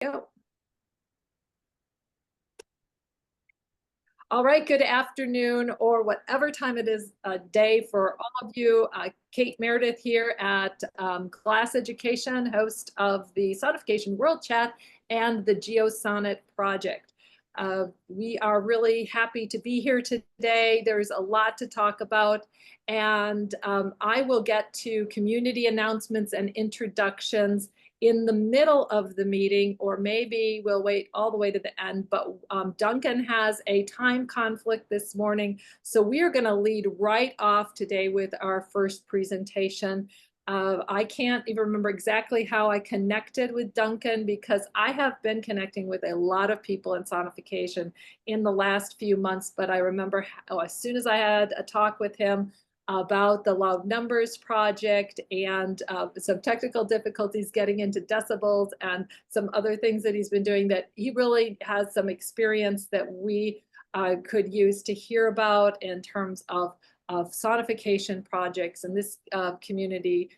Go. All right, good afternoon, or whatever time it is a day for all of you. Kate Meredith here at Glass Education, host of the Sonification World Chat and the SonNet project. We are really happy to be here today. There's a lot to talk about, and I will get to community announcements and introductions in the middle of the meeting, or maybe we'll wait all the way to the end. But Duncan has a time conflict this morning, so we are going to lead right off today with our first presentation. I can't even remember exactly how I connected with Duncan, because I have been connecting with a lot of people in sonification in the last few months, but I remember as soon as I had a talk with him about the Loud Numbers project and some technical difficulties getting into decibels and some other things that he's been doing, that he really has some experience that we could use to hear about in terms of sonification projects and this community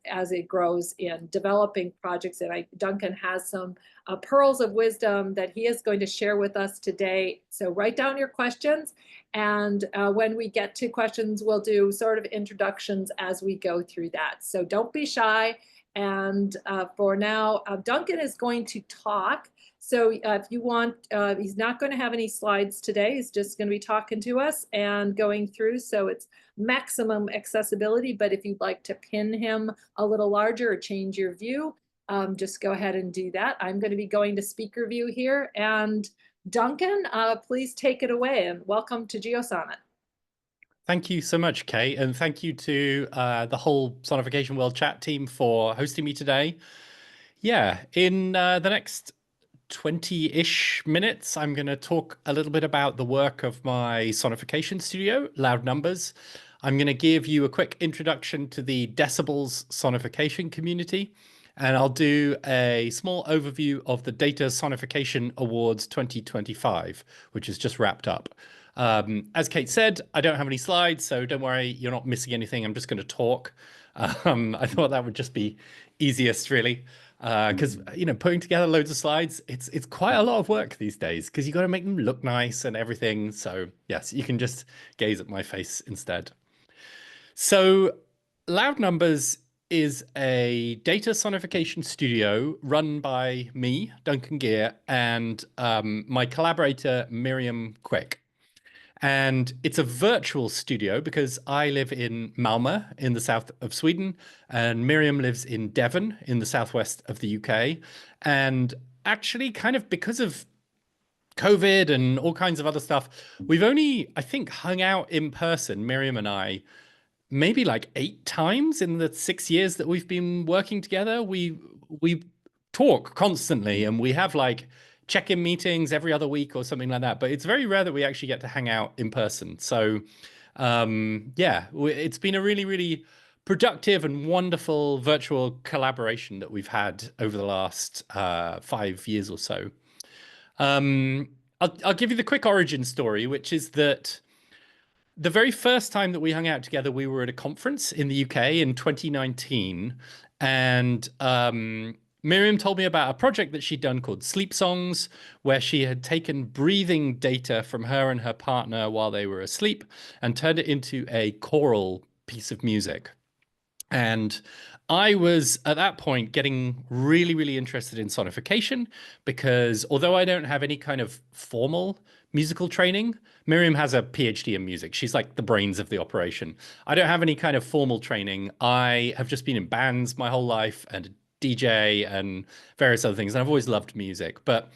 as it grows in developing projects. And Duncan has some pearls of wisdom that he is going to share with us today. So write down your questions, and when we get to questions, we'll do sort of introductions as we go through that. So don't be shy. And for now, Duncan is going to talk. So if you want, he's not going to have any slides today. He's just going to be talking to us and going through. So it's maximum accessibility. But if you'd like to pin him a little larger or change your view, just go ahead and do that. I'm going to be going to speaker view here. And Duncan, please take it away, and welcome to GeoSonNet. Thank you so much, Kate, and thank you to the whole Sonification World Chat team for hosting me today. Yeah, in the next 20-ish minutes, I'm going to talk a little bit about the work of my sonification studio, Loud Numbers. I'm going to give you a quick introduction to the Decibels sonification community, and I'll do a small overview of the Data Sonification Awards 2025, which is just wrapped up. As Kate said, I don't have any slides, so don't worry, you're not missing anything. I'm just going to talk. I thought that would just be easiest, really, because putting together loads of slides, it's quite a lot of work these days, because you got to make them look nice and everything. So yes, you can just gaze at my face instead. So Loud Numbers is a data sonification studio run by me, Duncan Gear, and my collaborator, Miriam Quick. And it's a virtual studio because I live in Malmö in the south of Sweden, and Miriam lives in Devon in the southwest of the UK. And actually, kind of because of COVID and all kinds of other stuff, we've only, I think, hung out in person, Miriam and I, maybe like 8 times in the 6 years that we've been working together. We talk constantly, and we have like check-in meetings every other week or something like that, but it's very rare that we actually get to hang out in person. So yeah, it's been a really, really productive and wonderful virtual collaboration that we've had over the last 5 years or so. I'll give you the quick origin story, which is that the very first time that we hung out together, we were at a conference in the UK in 2019, and Miriam told me about a project that she'd done called Sleep Songs, where she had taken breathing data from her and her partner while they were asleep and turned it into a choral piece of music. And I was at that point getting really, really interested in sonification, because although I don't have any kind of formal musical training, Miriam has a PhD in music. She's like the brains of the operation. I don't have any kind of formal training. I have just been in bands my whole life and a DJ and various other things. And I've always loved music, but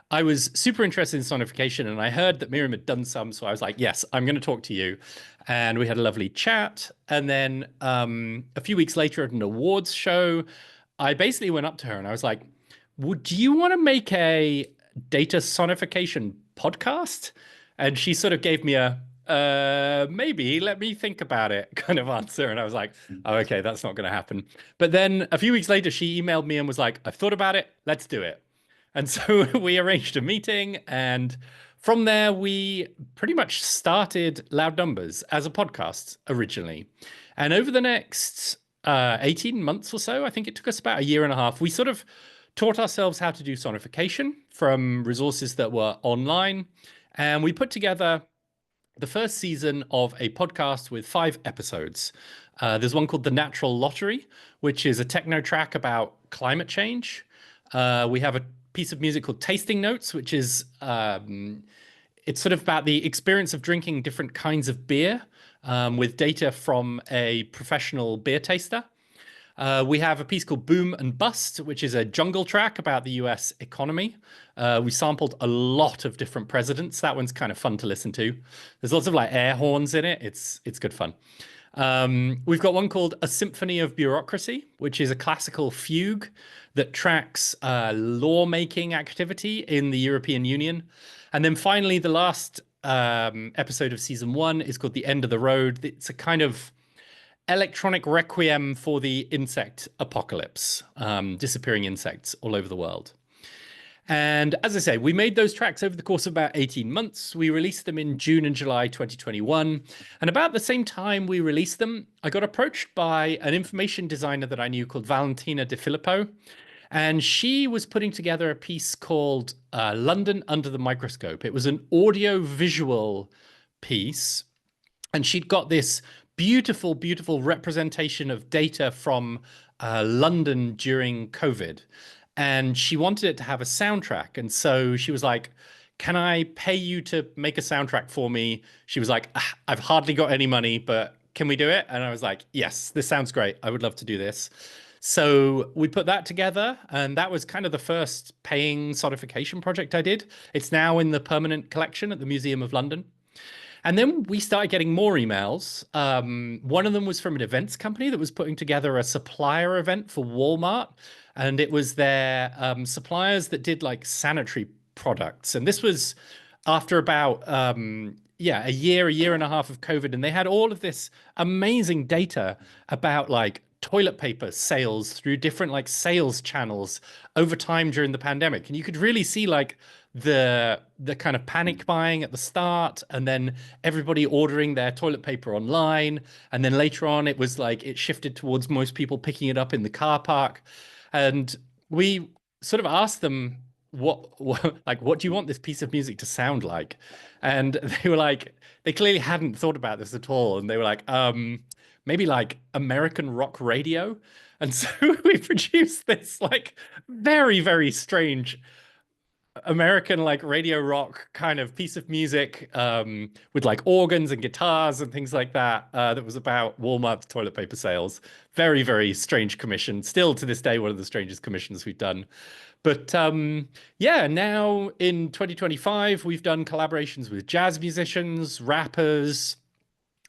I was super interested in sonification, and I heard that Miriam had done some. So I was like, yes, I'm going to talk to you. And we had a lovely chat. And then a few weeks later at an awards show, I basically went up to her and I was like, would you want to make a data sonification podcast? And she sort of gave me a maybe, let me think about it kind of answer. And I was like, oh, okay, that's not going to happen. But then a few weeks later, she emailed me and was like, I've thought about it. Let's do it. And so we arranged a meeting, and from there, we pretty much started Loud Numbers as a podcast originally. And over the next 18 months or so, I think it took us about a year and a half, we sort of taught ourselves how to do sonification from resources that were online, and we put together the first season of a podcast with 5 episodes. There's one called The Natural Lottery, which is a techno track about climate change. We have a piece of music called Tasting Notes, which is it's sort of about the experience of drinking different kinds of beer with data from a professional beer taster. We have a piece called Boom and Bust, which is a jungle track about the US economy. We sampled a lot of different presidents. That one's kind of fun to listen to. There's lots of like air horns in it. It's good fun. We've got one called A Symphony of Bureaucracy, which is a classical fugue that tracks lawmaking activity in the European Union. And then finally, the last episode of season 1 is called The End of the Road. It's a kind of electronic requiem for the insect apocalypse, disappearing insects all over the world. And as I say, we made those tracks over the course of about 18 months. We released them in June and July 2021. And about the same time we released them, I got approached by an information designer that I knew called Valentina De Filippo. And she was putting together a piece called London Under the Microscope. It was an audio-visual piece. And she'd got this beautiful, beautiful representation of data from London during COVID. And she wanted it to have a soundtrack. And so she was like, can I pay you to make a soundtrack for me? She was like, I've hardly got any money, but can we do it? And I was like, yes, this sounds great. I would love to do this. So we put that together, and that was kind of the first paying sonification project I did. It's now in the permanent collection at the Museum of London. And then we started getting more emails. One of them was from an events company that was putting together a supplier event for Walmart. And it was their suppliers that did like sanitary products. And this was after about, a year and a half of COVID. And they had all of this amazing data about like toilet paper sales through different like sales channels over time during the pandemic. And you could really see like the kind of panic buying at the start, and then everybody ordering their toilet paper online. And then later on, it was like it shifted towards most people picking it up in the car park. And we sort of asked them, what do you want this piece of music to sound like? And they were like, they clearly hadn't thought about this at all. And they were like, maybe like American rock radio. And so we produced this like very, very strange American like radio rock kind of piece of music with like organs and guitars and things like that that was about Walmart's toilet paper sales. Very, very strange commission. Still to this day, one of the strangest commissions we've done. But yeah, now in 2025, we've done collaborations with jazz musicians, rappers,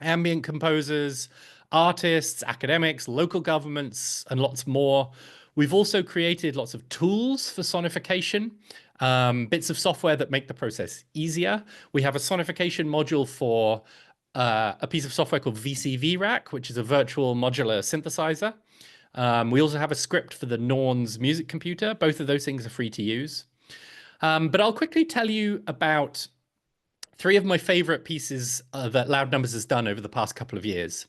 ambient composers, artists, academics, local governments, and lots more. We've also created lots of tools for sonification, bits of software that make the process easier. We have a sonification module for a piece of software called VCV Rack, which is a virtual modular synthesizer. We also have a script for the Norns music computer. Both of those things are free to use. But I'll quickly tell you about 3 of my favorite pieces that Loud Numbers has done over the past couple of years.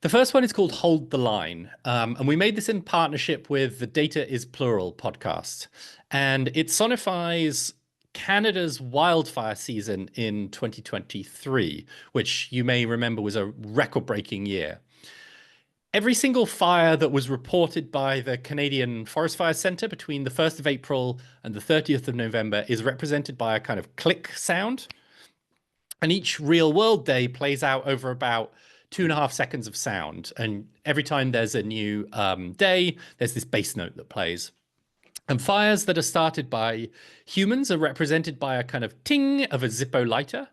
The first one is called Hold the Line, and we made this in partnership with the Data is Plural podcast, and it sonifies Canada's wildfire season in 2023, which you may remember was a record-breaking year. Every single fire that was reported by the Canadian Forest Fire Centre between the 1st of April and the 30th of November is represented by a kind of click sound, and each real-world day plays out over about 2.5 seconds of sound. And every time there's a new day, there's this bass note that plays. And fires that are started by humans are represented by a kind of ting of a Zippo lighter.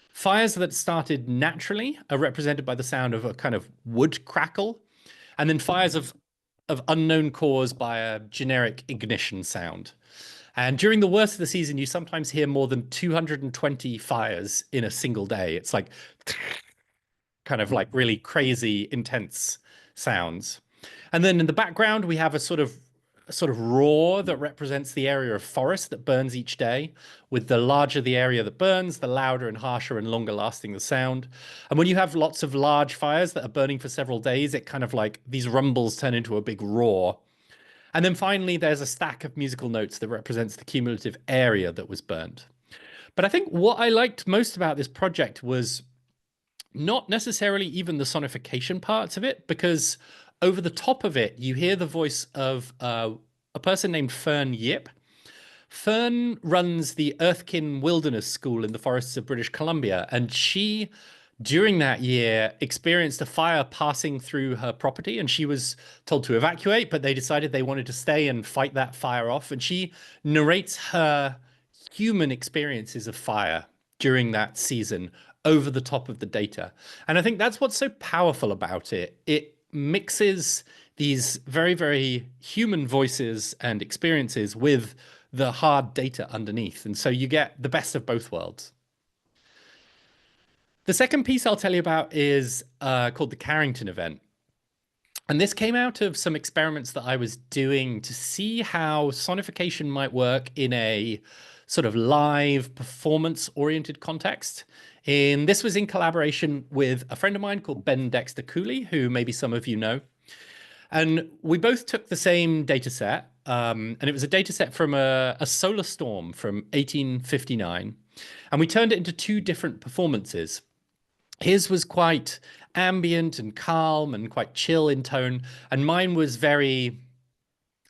Fires that started naturally are represented by the sound of a kind of wood crackle. And then fires of unknown cause by a generic ignition sound. And during the worst of the season, you sometimes hear more than 220 fires in a single day. It's like kind of like really crazy, intense sounds. And then in the background, we have a sort of roar that represents the area of forest that burns each day. With the larger the area that burns, the louder and harsher and longer lasting the sound. And when you have lots of large fires that are burning for several days, it kind of like these rumbles turn into a big roar. And then finally, there's a stack of musical notes that represents the cumulative area that was burnt. But I think what I liked most about this project was not necessarily even the sonification parts of it, because over the top of it, you hear the voice of a person named Fern Yip. Fern runs the Earthkin Wilderness School in the forests of British Columbia, and she, during that year, experienced a fire passing through her property, and she was told to evacuate, but they decided they wanted to stay and fight that fire off. And she narrates her human experiences of fire during that season over the top of the data. And I think that's what's so powerful about it. It mixes these very, very human voices and experiences with the hard data underneath. And so you get the best of both worlds. The second piece I'll tell you about is called the Carrington event. And this came out of some experiments that I was doing to see how sonification might work in a sort of live performance-oriented context. And this was in collaboration with a friend of mine called Ben Dexter Cooley, who maybe some of you know. And we both took the same data set, and it was a data set from a solar storm from 1859. And we turned it into two different performances. His was quite ambient and calm and quite chill in tone, and mine was very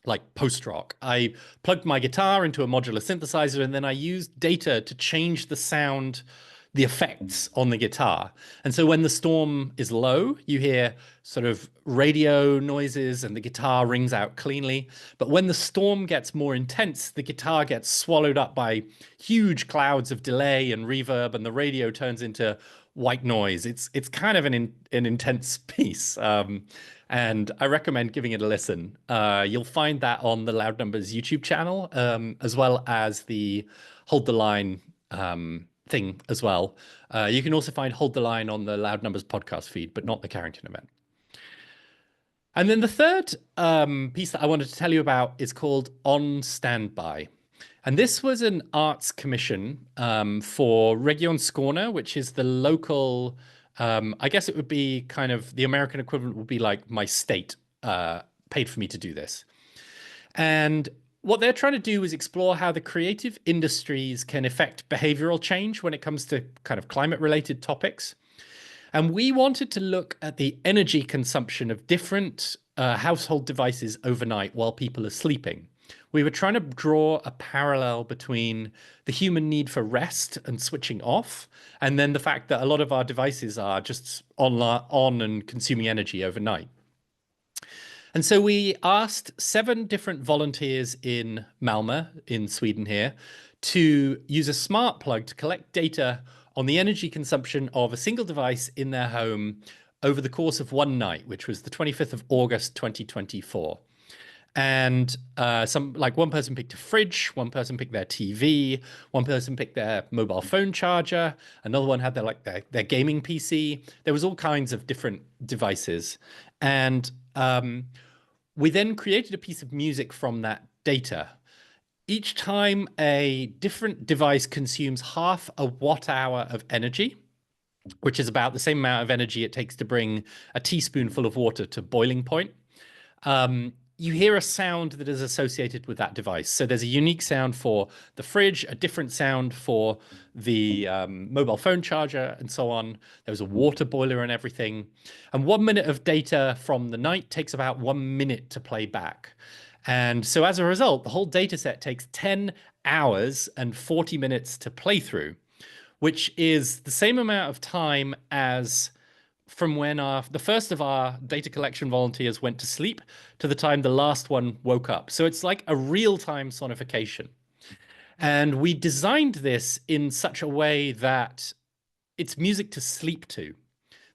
like post-rock. I plugged my guitar into a modular synthesizer, and then I used data to change the sound, the effects on the guitar. And so when the storm is low, you hear sort of radio noises and the guitar rings out cleanly. But when the storm gets more intense, the guitar gets swallowed up by huge clouds of delay and reverb, and the radio turns into white noise. It's kind of an intense piece. And I recommend giving it a listen. You'll find that on the Loud Numbers YouTube channel, as well as the Hold the Line thing as well. You can also find Hold the Line on the Loud Numbers podcast feed, but not the Carrington event. And then the third piece that I wanted to tell you about is called On Standby. And this was an arts commission for Region Skåne, which is the local, I guess it would be kind of the American equivalent would be like my state paid for me to do this. And what they're trying to do is explore how the creative industries can affect behavioral change when it comes to kind of climate related topics. And we wanted to look at the energy consumption of different household devices overnight while people are sleeping. We were trying to draw a parallel between the human need for rest and switching off, and then the fact that a lot of our devices are just on and consuming energy overnight. And so we asked 7 different volunteers in Malmö, in Sweden here, to use a smart plug to collect data on the energy consumption of a single device in their home over the course of one night, which was the 25th of August, 2024. And one person picked a fridge, one person picked their TV, one person picked their mobile phone charger, another one had their gaming PC. There was all kinds of different devices. And we then created a piece of music from that data. Each time a different device consumes half a watt hour of energy, which is about the same amount of energy it takes to bring a teaspoonful of water to boiling point, you hear a sound that is associated with that device. So there's a unique sound for the fridge, a different sound for the mobile phone charger, and so on. There's a water boiler and everything. And 1 minute of data from the night takes about 1 minute to play back. And so as a result, the whole data set takes 10 hours and 40 minutes to play through, which is the same amount of time as from when the first of our data collection volunteers went to sleep to the time the last one woke up. So it's like a real-time sonification. And we designed this in such a way that it's music to sleep to.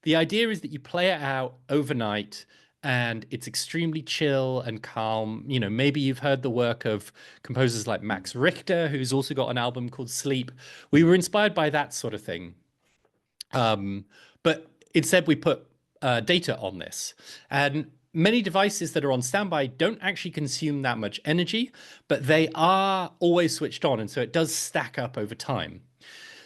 The idea is that you play it out overnight and it's extremely chill and calm. You know, maybe you've heard the work of composers like Max Richter, who's also got an album called Sleep. We were inspired by that sort of thing. But instead, we put data on this. And many devices that are on standby don't actually consume that much energy, but they are always switched on. And so it does stack up over time.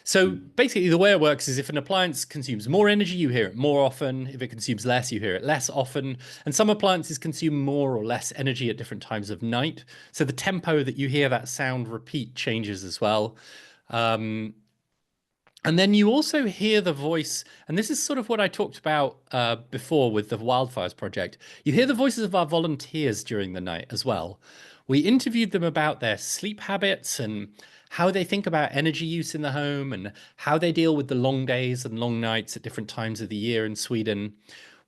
So basically, the way it works is if an appliance consumes more energy, you hear it more often. If it consumes less, you hear it less often. And some appliances consume more or less energy at different times of night. So the tempo that you hear that sound repeat changes as well. And then you also hear the voice, and this is sort of what I talked about before with the Wildfires Project. You hear the voices of our volunteers during the night as well. We interviewed them about their sleep habits and how they think about energy use in the home and how they deal with the long days and long nights at different times of the year in Sweden.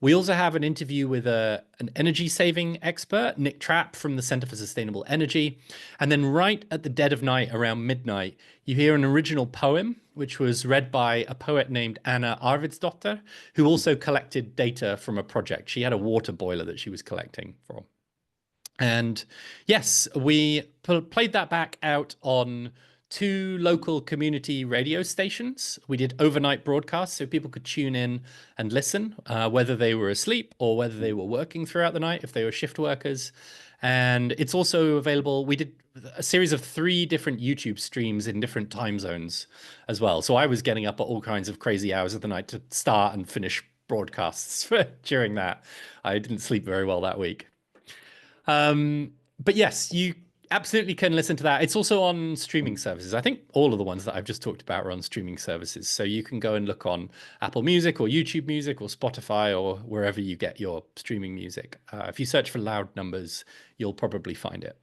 We also have an interview with an energy saving expert, Nick Trapp from the Center for Sustainable Energy. And then right at the dead of night, around midnight, you hear an original poem, which was read by a poet named Anna Arvidsdotter, who also collected data from a project. She had a water boiler that she was collecting from. And yes, we played that back out on 2 local community radio stations. We did overnight broadcasts so people could tune in and listen, whether they were asleep or whether they were working throughout the night, if they were shift workers. And it's also available. We did a series of 3 different YouTube streams in different time zones as well. So I was getting up at all kinds of crazy hours of the night to start and finish broadcasts during that. I didn't sleep very well that week. But yes, you absolutely can listen to that. It's also on streaming services. I think all of the ones that I've just talked about are on streaming services. So you can go and look on Apple Music or YouTube Music or Spotify or wherever you get your streaming music. If you search for Loud Numbers, you'll probably find it.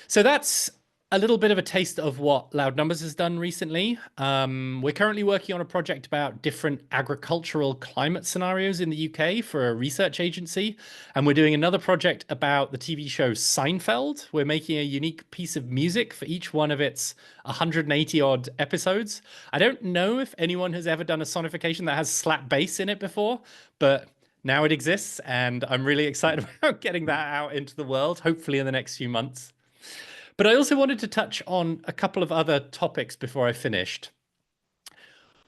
So that's a little bit of a taste of what Loud Numbers has done recently. We're currently working on a project about different agricultural climate scenarios in the UK for a research agency. And we're doing another project about the TV show Seinfeld. We're making a unique piece of music for each one of its 180 odd episodes. I don't know if anyone has ever done a sonification that has slap bass in it before, but now it exists. And I'm really excited about getting that out into the world, hopefully in the next few months. But I also wanted to touch on a couple of other topics before I finished.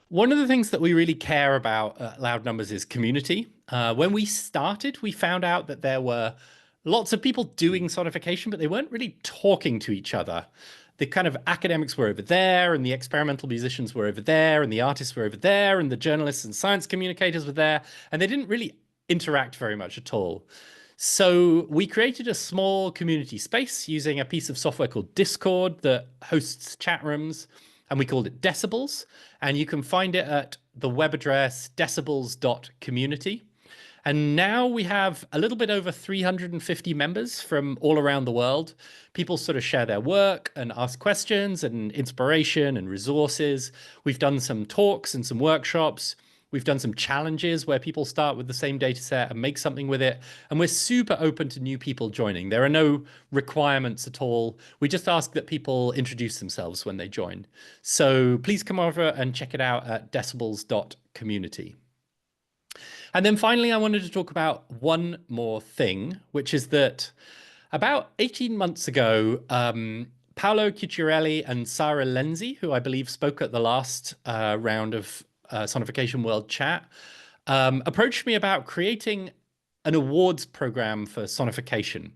One of the things that we really care about at Loud Numbers is community. When we started, we found out that there were lots of people doing sonification, but they weren't really talking to each other. The kind of academics were over there, and the experimental musicians were over there, and the artists were over there, and the journalists and science communicators were there, and they didn't really interact very much at all. So we created a small community space using a piece of software called Discord that hosts chat rooms, and we called it Decibels. And you can find it at the web address decibels.community. And now we have a little bit over 350 members from all around the world. People sort of share their work and ask questions and inspiration and resources. We've done some talks and some workshops. We've done some challenges where people start with the same data set and make something with it. And we're super open to new people joining. There are no requirements at all. We just ask that people introduce themselves when they join. So please come over and check it out at decibels.community. And then finally, I wanted to talk about one more thing, which is that about 18 months ago, Paolo Cucciarelli and Sarah Lenzi, who I believe spoke at the last round of Sonification World Chat, approached me about creating an awards program for sonification.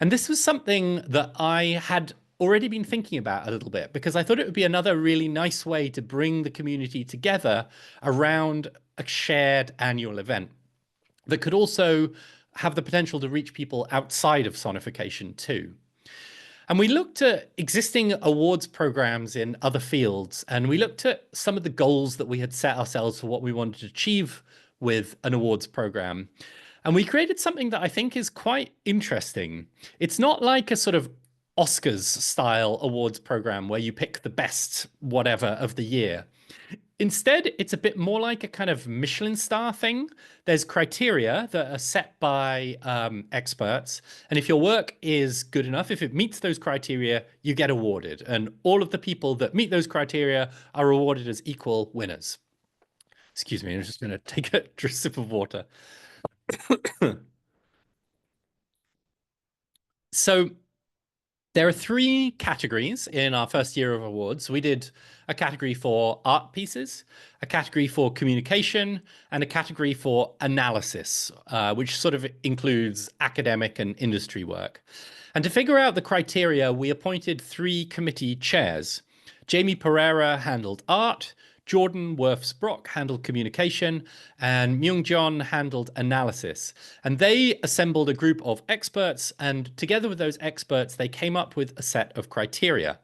And this was something that I had already been thinking about a little bit because I thought it would be another really nice way to bring the community together around a shared annual event that could also have the potential to reach people outside of sonification too. And we looked at existing awards programs in other fields, and we looked at some of the goals that we had set ourselves for what we wanted to achieve with an awards program. And we created something that I think is quite interesting. It's not like a sort of Oscars style awards program where you pick the best whatever of the year. Instead, it's a bit more like a kind of Michelin star thing. There's criteria that are set by experts. And if your work is good enough, if it meets those criteria, you get awarded. And all of the people that meet those criteria are awarded as equal winners. Excuse me, I'm just going to take a sip of water. So there are 3 categories in our first year of awards. We did a category for art pieces, a category for communication, and a category for analysis, which sort of includes academic and industry work. And to figure out the criteria, we appointed 3 committee chairs. Jamie Pereira handled art, Jordan Werfs-Brock handled communication, and Myung-John handled analysis. And they assembled a group of experts, and together with those experts, they came up with a set of criteria.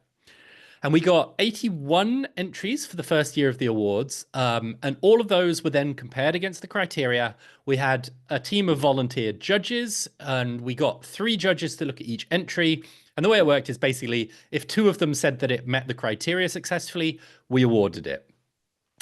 And we got 81 entries for the first year of the awards, and all of those were then compared against the criteria. We had a team of volunteer judges, and we got 3 judges to look at each entry. And the way it worked is basically if 2 of them said that it met the criteria successfully, we awarded it.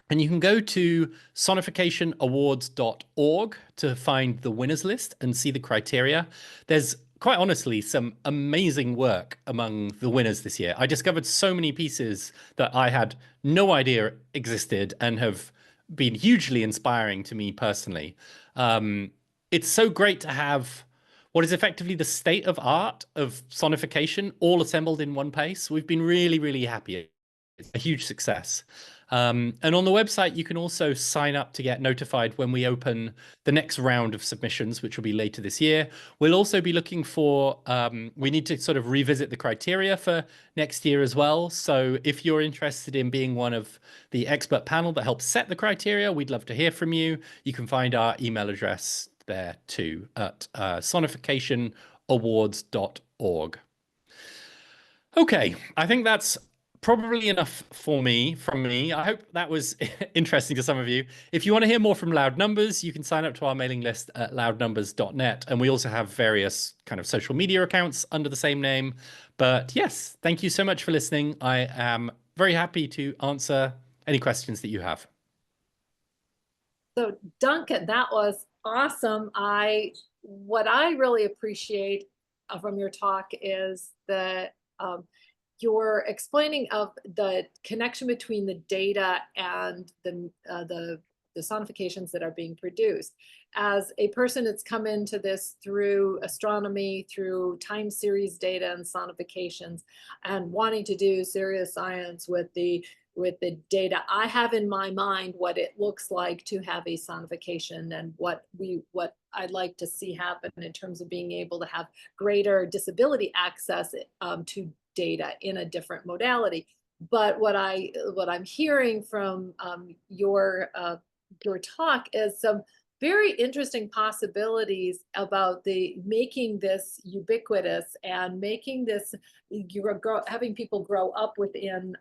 And you can go to sonificationawards.org to find the winners list and see the criteria. There's quite honestly some amazing work among the winners this year. I discovered so many pieces that I had no idea existed and have been hugely inspiring to me personally. It's so great to have what is effectively the state of art of sonification all assembled in one place. We've been really, really happy. It's a huge success. And on the website, you can also sign up to get notified when we open the next round of submissions, which will be later this year. We'll also be looking for, we need to sort of revisit the criteria for next year as well. So if you're interested in being one of the expert panel that helps set the criteria, we'd love to hear from you. You can find our email address there too at sonificationawards.org. Okay, I think that's probably enough from me. I hope that was interesting to some of you. If you want to hear more from Loud Numbers, you can sign up to our mailing list at loudnumbers.net. And we also have various kind of social media accounts under the same name. But yes, thank you so much for listening. I am very happy to answer any questions that you have. So Duncan, that was awesome. What I really appreciate from your talk is the your explaining of the connection between the data and the sonifications that are being produced. As a person that's come into this through astronomy, through time series data and sonifications, and wanting to do serious science with the data, I have in my mind what it looks like to have a sonification and what I'd like to see happen in terms of being able to have greater disability access to data in a different modality. But what I'm hearing from your talk is some very interesting possibilities about making this ubiquitous and making this, having people grow up within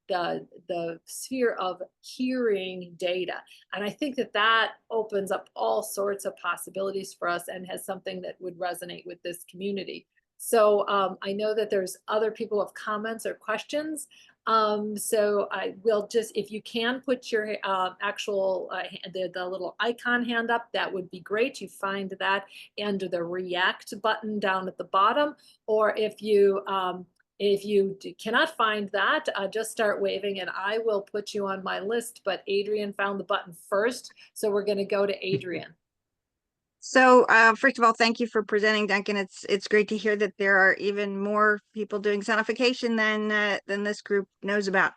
the sphere of hearing data. And I think that opens up all sorts of possibilities for us and has something that would resonate with this community. So I know that there's other people with comments or questions. So I will just, if you can put your actual, the little icon hand up, that would be great. You find that under the react button down at the bottom, or if you cannot find that, just start waving and I will put you on my list. But Adrian found the button first, so we're going to go to Adrian. So first of all, thank you for presenting, Duncan. It's great to hear that there are even more people doing sonification than this group knows about.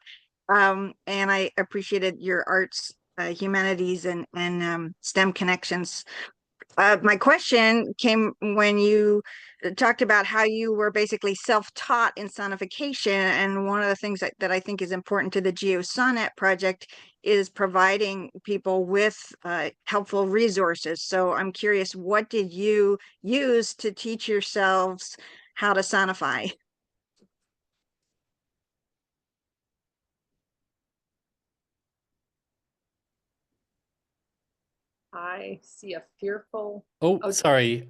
And I appreciated your arts, humanities, and STEM connections. My question came when you talked about how you were basically self-taught in sonification, and one of the things that I think is important to the SonNet project is providing people with helpful resources. So I'm curious, what did you use to teach yourselves how to sonify? I see a fearful. Oh, sorry.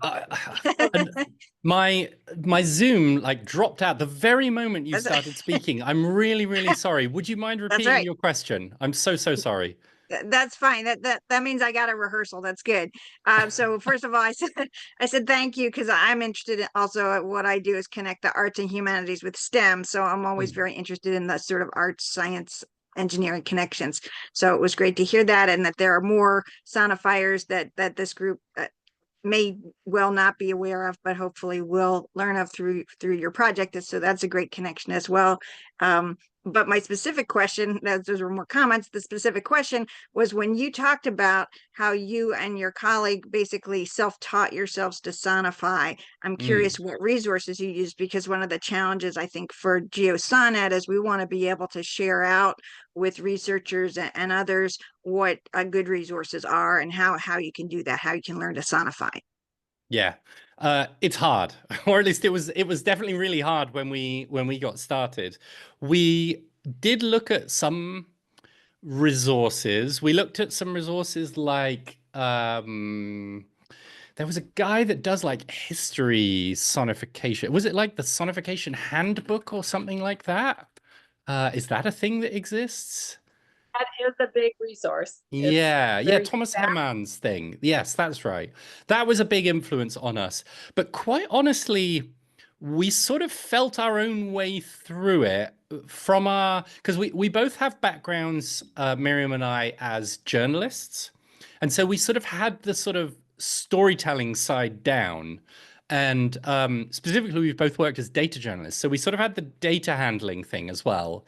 My Zoom like dropped out the very moment you started speaking. I'm really, really sorry. Would you mind repeating your question? I'm so sorry. That's fine. That means I got a rehearsal. That's good. So first of all, I said thank you because I'm interested in also what I do is connect the arts and humanities with STEM. So I'm always very interested in the sort of arts, science, engineering connections. So it was great to hear that, and that there are more sonifiers that this group may well not be aware of, but hopefully will learn of through your project. So that's a great connection as well. But my specific question, those were more comments. The specific question was when you talked about how you and your colleague basically self-taught yourselves to sonify. I'm curious what resources you used, because one of the challenges I think for GeoSonNet is we want to be able to share out with researchers and others what good resources are and how you can do that, how you can learn to sonify. Yeah, it's hard, or at least it was definitely really hard when we got started. We did look at some resources. We looked at some resources like there was a guy that does like history sonification. Was it like the Sonification Handbook or something like that? Is that a thing that exists? That is a big resource. Yeah, very Thomas fast. Hemann's thing. Yes, that's right. That was a big influence on us. But quite honestly, we sort of felt our own way through it from because we both have backgrounds, Miriam and I, as journalists. And so we sort of had the sort of storytelling side down. And specifically, we've both worked as data journalists. So we sort of had the data handling thing as well.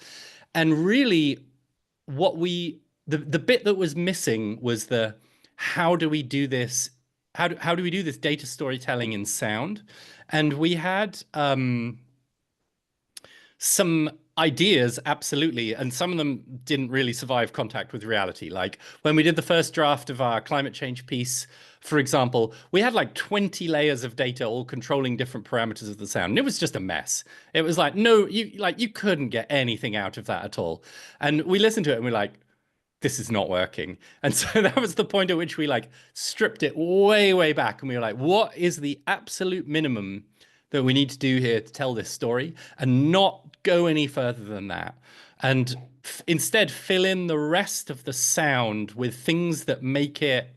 And really, the bit that was missing was the how do we do this? How do we do this data storytelling in sound? And we had some ideas, absolutely, and some of them didn't really survive contact with reality. Like when we did the first draft of our climate change piece, for example, we had like 20 layers of data all controlling different parameters of the sound. And it was just a mess. It was like, no, you couldn't get anything out of that at all. And we listened to it and we're like, this is not working. And so that was the point at which we like stripped it way, way back. And we were like, what is the absolute minimum that we need to do here to tell this story and not go any further than that? And instead fill in the rest of the sound with things that make it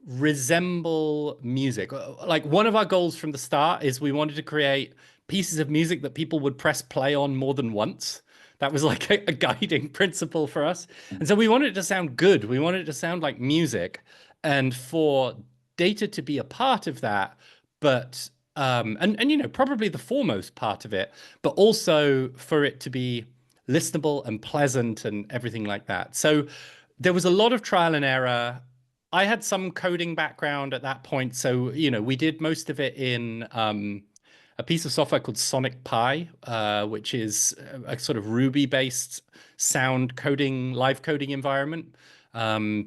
resemble music. Like one of our goals from the start is we wanted to create pieces of music that people would press play on more than once. That was like a guiding principle for us. And so we wanted it to sound good. We wanted it to sound like music. And for data to be a part of that, but and you know, probably the foremost part of it, but also for it to be listenable and pleasant and everything like that. So there was a lot of trial and error. I had some coding background at that point. So, you know, we did most of it in a piece of software called Sonic Pi, which is a sort of Ruby-based sound coding, live coding environment.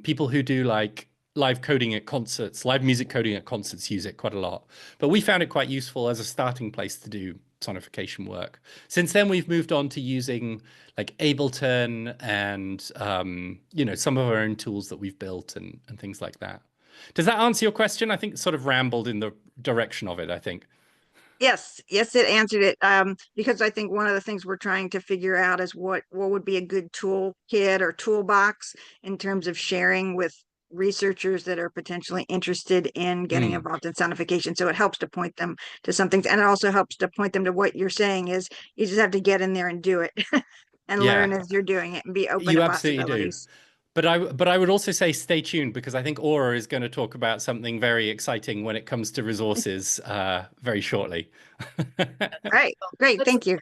People who do like live coding at concerts, live music coding at concerts use it quite a lot. But we found it quite useful as a starting place to do sonification work. Since then, we've moved on to using like Ableton and, you know, some of our own tools that we've built and things like that. Does that answer your question? I think it sort of rambled in the direction of it, I think. Yes, it answered it. Because I think one of the things we're trying to figure out is what would be a good toolkit or toolbox in terms of sharing with researchers that are potentially interested in getting involved in sonification. So it helps to point them to some things, and it also helps to point them to what you're saying is you just have to get in there and do it and learn as you're doing it and be open You to absolutely possibilities. do. But I would also say stay tuned, because I think Aura is going to talk about something very exciting when it comes to resources very shortly. Right, great, thank you.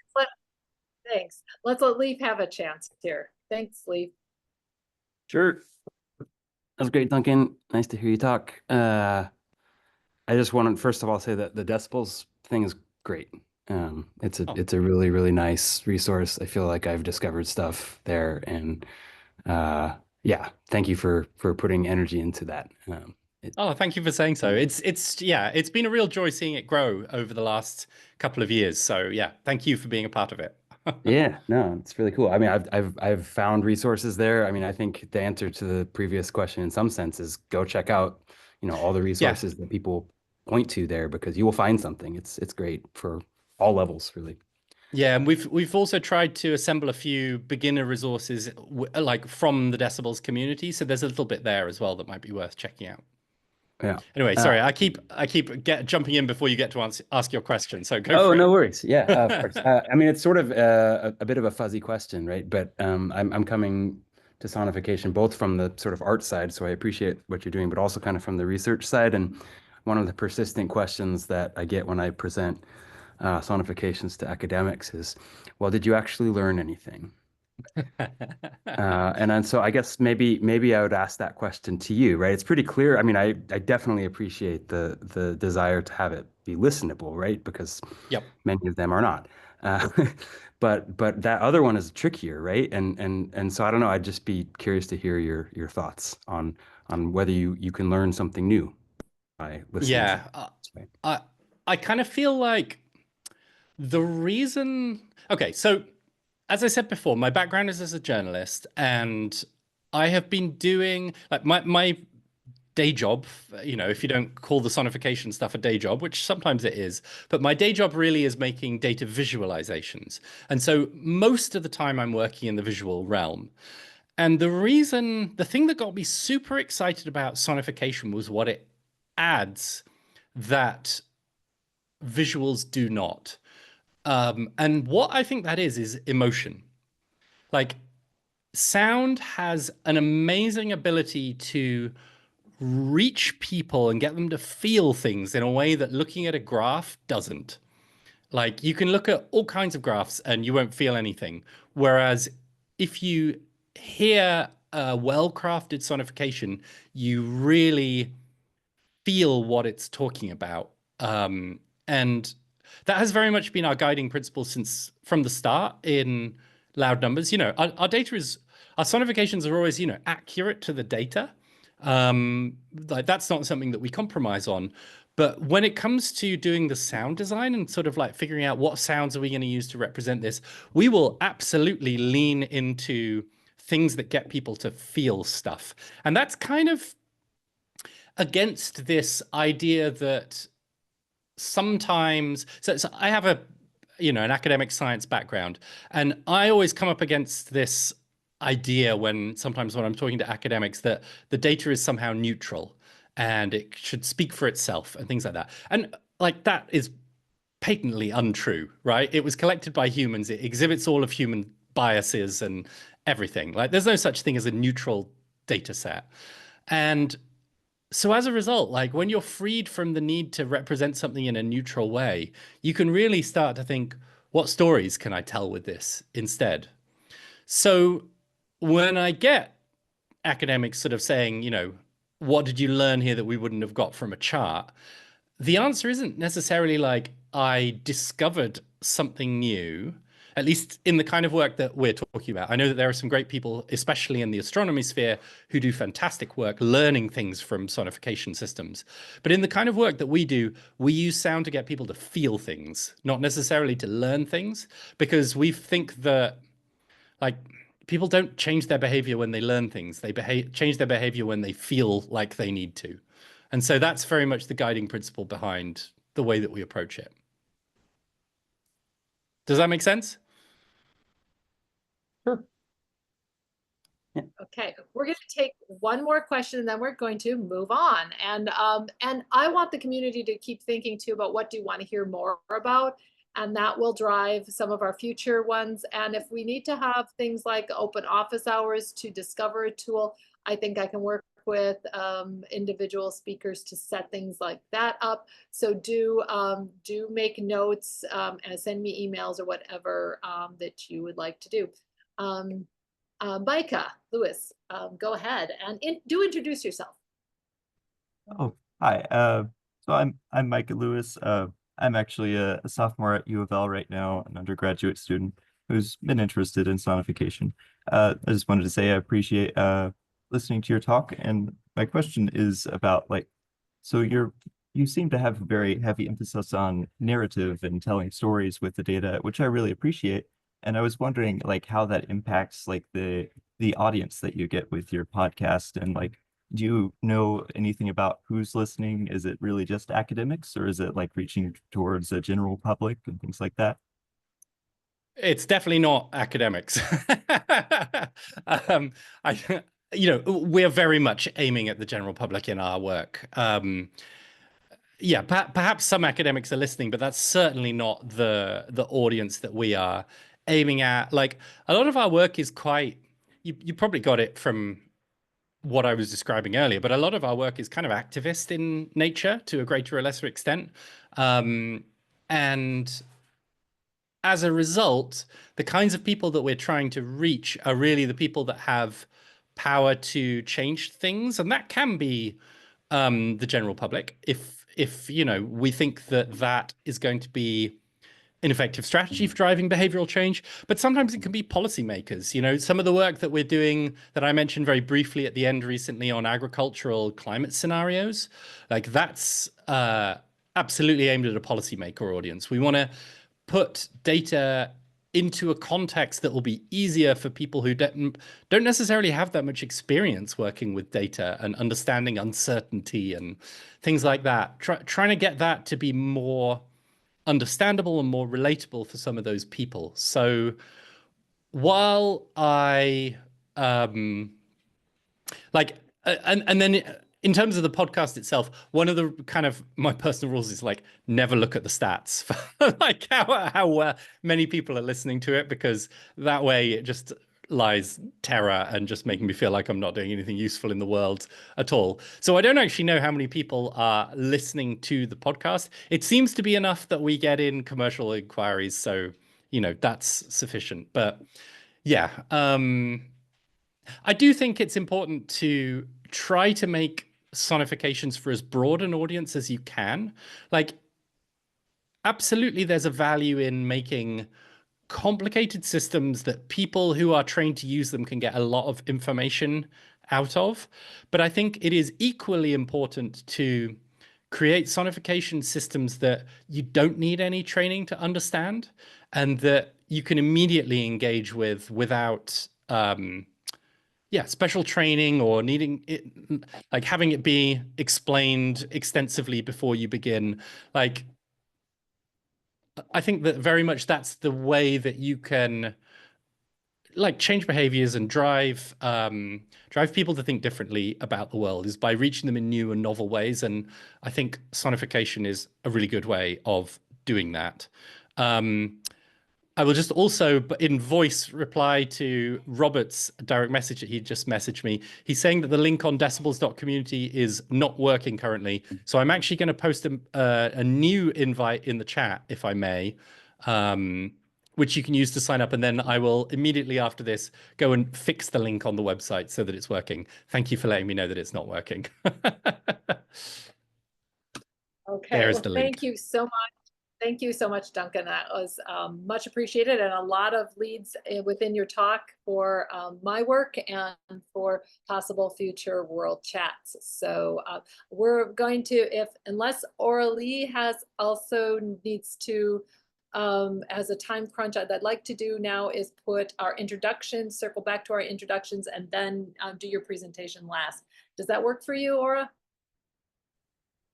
Thanks. Let's let Leaf have a chance here. Thanks, Leaf. Sure. That was great, Duncan. Nice to hear you talk. I just want to first of all say that the decibels thing is great. It's a really, really nice resource. I feel like I've discovered stuff there, and yeah, thank you for putting energy into that. Oh, thank you for saying so. It's been a real joy seeing it grow over the last couple of years. So yeah, thank you for being a part of it. Yeah, no, it's really cool. I mean, I've found resources there. I mean, I think the answer to the previous question in some sense is go check out, you know, all the resources that people point to there, because you will find something. It's great for all levels, really. Yeah, and we've also tried to assemble a few beginner resources like from the Decibels community. So there's a little bit there as well that might be worth checking out. Yeah. Anyway, sorry, I keep jumping in before you get to ask your question. So go for it. Oh, no worries. Yeah, of course. I mean, it's sort of a bit of a fuzzy question, right? But I'm coming to sonification both from the sort of art side, so I appreciate what you're doing, but also kind of from the research side. And one of the persistent questions that I get when I present sonifications to academics is, well, did you actually learn anything? And so I guess maybe I would ask that question to you, right? It's pretty clear. I mean, I definitely appreciate the desire to have it be listenable, right? Because many of them are not. But that other one is trickier, right? And so I don't know. I'd just be curious to hear your thoughts on whether you can learn something new by listening. Yeah, I kind of feel like the reason. Okay, so as I said before, my background is as a journalist, and I have been doing like my day job, you know, if you don't call the sonification stuff a day job, which sometimes it is, but my day job really is making data visualizations. And so most of the time I'm working in the visual realm. And the thing that got me super excited about sonification was what it adds that visuals do not. And what I think that is emotion. Like, sound has an amazing ability to reach people and get them to feel things in a way that looking at a graph doesn't. Like, you can look at all kinds of graphs and you won't feel anything. Whereas if you hear a well-crafted sonification, you really feel what it's talking about. And that has very much been our guiding principle since from the start in loud numbers. You know, our data is, our sonifications are always, you know, accurate to the data. Like, that's not something that we compromise on. But when it comes to doing the sound design and sort of like figuring out what sounds are we going to use to represent this, we will absolutely lean into things that get people to feel stuff. And that's kind of against this idea that sometimes, so I have a, you know, an academic science background, and I always come up against this idea sometimes when I'm talking to academics that the data is somehow neutral and it should speak for itself and things like that. And like, that is patently untrue, right? It was collected by humans. It exhibits all of human biases and everything. Like, there's no such thing as a neutral data set. And so as a result, like, when you're freed from the need to represent something in a neutral way, you can really start to think, what stories can I tell with this instead? So when I get academics sort of saying, you know, what did you learn here that we wouldn't have got from a chart? The answer isn't necessarily like I discovered something new, at least in the kind of work that we're talking about. I know that there are some great people, especially in the astronomy sphere, who do fantastic work learning things from sonification systems. But in the kind of work that we do, we use sound to get people to feel things, not necessarily to learn things, because we think that, like, people don't change their behavior when they learn things. They change their behavior when they feel like they need to. And so that's very much the guiding principle behind the way that we approach it. Does that make sense? Sure. Yeah. Okay, we're going to take one more question and then we're going to move on. And I want the community to keep thinking too about what do you want to hear more about, and that will drive some of our future ones. And if we need to have things like open office hours to discover a tool, I think I can work with individual speakers to set things like that up. So do make notes and send me emails or whatever that you would like to do. Micah Lewis, go ahead and do introduce yourself. Oh, hi. So I'm Micah Lewis. I'm actually a sophomore at U of L right now, an undergraduate student who's been interested in sonification. I just wanted to say I appreciate listening to your talk, and my question is about, like, so you seem to have a very heavy emphasis on narrative and telling stories with the data, which I really appreciate. And I was wondering, like, how that impacts, like, the audience that you get with your podcast, and, like, do you know anything about who's listening? Is it really just academics, or is it like reaching towards a general public and things like that? It's definitely not academics. You know, we're very much aiming at the general public in our work. Yeah, perhaps some academics are listening, but that's certainly not the audience that we are aiming at. Like, a lot of our work is quite, you probably got it from what I was describing earlier, but a lot of our work is kind of activist in nature to a greater or lesser extent. And as a result, the kinds of people that we're trying to reach are really the people that have power to change things, and that can be the general public. If you know, we think that that is going to be an effective strategy for driving behavioral change, but sometimes it can be policymakers. You know, some of the work that we're doing that I mentioned very briefly at the end recently on agricultural climate scenarios, like that's absolutely aimed at a policymaker audience. We want to put data into a context that will be easier for people who don't necessarily have that much experience working with data and understanding uncertainty and things like that. Trying to get that to be more understandable and more relatable for some of those people. So while I and then in terms of the podcast itself, one of the kind of my personal rules is like never look at the stats for like how many people are listening to it, because that way it just lies terror and just making me feel like I'm not doing anything useful in the world at all. So I don't actually know how many people are listening to the podcast. It seems to be enough that we get in commercial inquiries, so you know that's sufficient. But yeah, I do think it's important to try to make sonifications for as broad an audience as you can. Like, absolutely, there's a value in making complicated systems that people who are trained to use them can get a lot of information out of. But I think it is equally important to create sonification systems that you don't need any training to understand and that you can immediately engage with without special training or needing it, like having it be explained extensively before you begin. Like, I think that very much that's the way that you can like change behaviors and drive people to think differently about the world, is by reaching them in new and novel ways. And I think sonification is a really good way of doing that. I will just also, in voice, reply to Robert's direct message that he just messaged me. He's saying that the link on decibels.community is not working currently. So I'm actually going to post a new invite in the chat, if I may, which you can use to sign up. And then I will immediately after this go and fix the link on the website so that it's working. Thank you for letting me know that it's not working. Okay, There's well, the link. thank you so much. Thank you so much, Duncan. That was much appreciated, and a lot of leads within your talk for my work and for possible future world chats. So we're going to, unless Aura Lee has also needs to, as a time crunch, I'd like to do now is put our introductions, circle back to our introductions, and then do your presentation last. Does that work for you, Aura?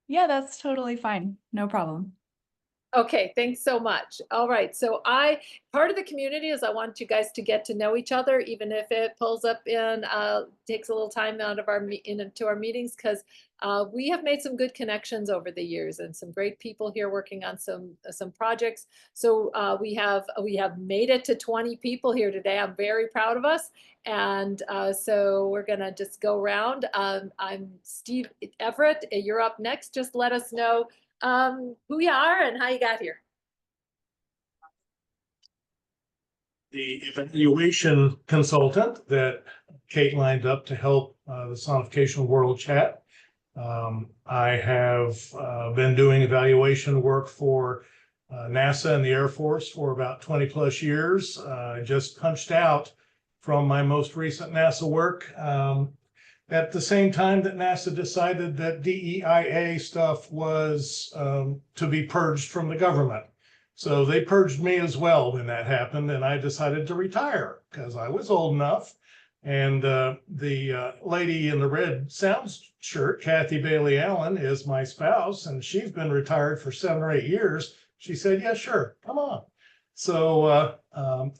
Yeah, that's totally fine. No problem. Okay, thanks so much. All right, so part of the community is I want you guys to get to know each other, even if it pulls up in, takes a little time out of into our meetings, because we have made some good connections over the years and some great people here working on some projects. So we have made it to 20 people here today. I'm very proud of us. And so we're gonna just go around. I'm Steve Everett. You're up next. Just let us know who you are and how you got here. The evaluation consultant that Kate lined up to help the Sonification World Chat. I have been doing evaluation work for NASA and the Air Force for about 20 plus years. I just punched out from my most recent NASA work. At the same time that NASA decided that DEIA stuff was to be purged from the government. So they purged me as well when that happened, and I decided to retire because I was old enough. And the lady in the red sounds shirt, Kathy Bailey Allen, is my spouse, and she's been retired for 7 or 8 years. She said, yeah, sure, come on. So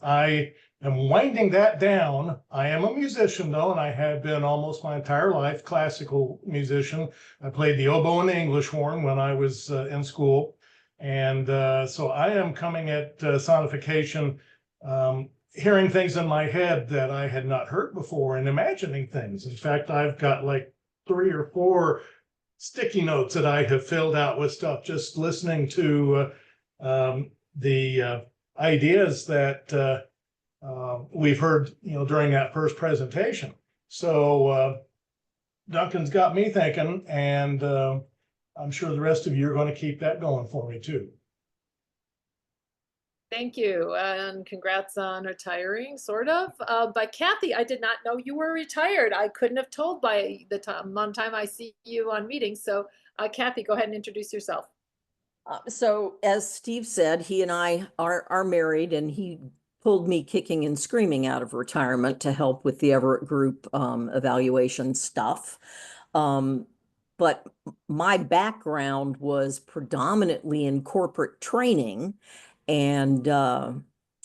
I am winding that down. I am a musician, though, and I have been almost my entire life classical musician. I played the oboe and the English horn when I was in school. And so I am coming at sonification, hearing things in my head that I had not heard before and imagining things. In fact, I've got like 3 or 4 sticky notes that I have filled out with stuff just listening to the ideas that we've heard, during that first presentation. So Duncan's got me thinking, and I'm sure the rest of you are going to keep that going for me too. Thank you, and congrats on retiring, sort of. But Kathy, I did not know you were retired. I couldn't have told by the amount of time I see you on meetings. So Kathy, go ahead and introduce yourself. So as Steve said, he and I are married, and he pulled me kicking and screaming out of retirement to help with the Everett Group evaluation stuff. But my background was predominantly in corporate training. And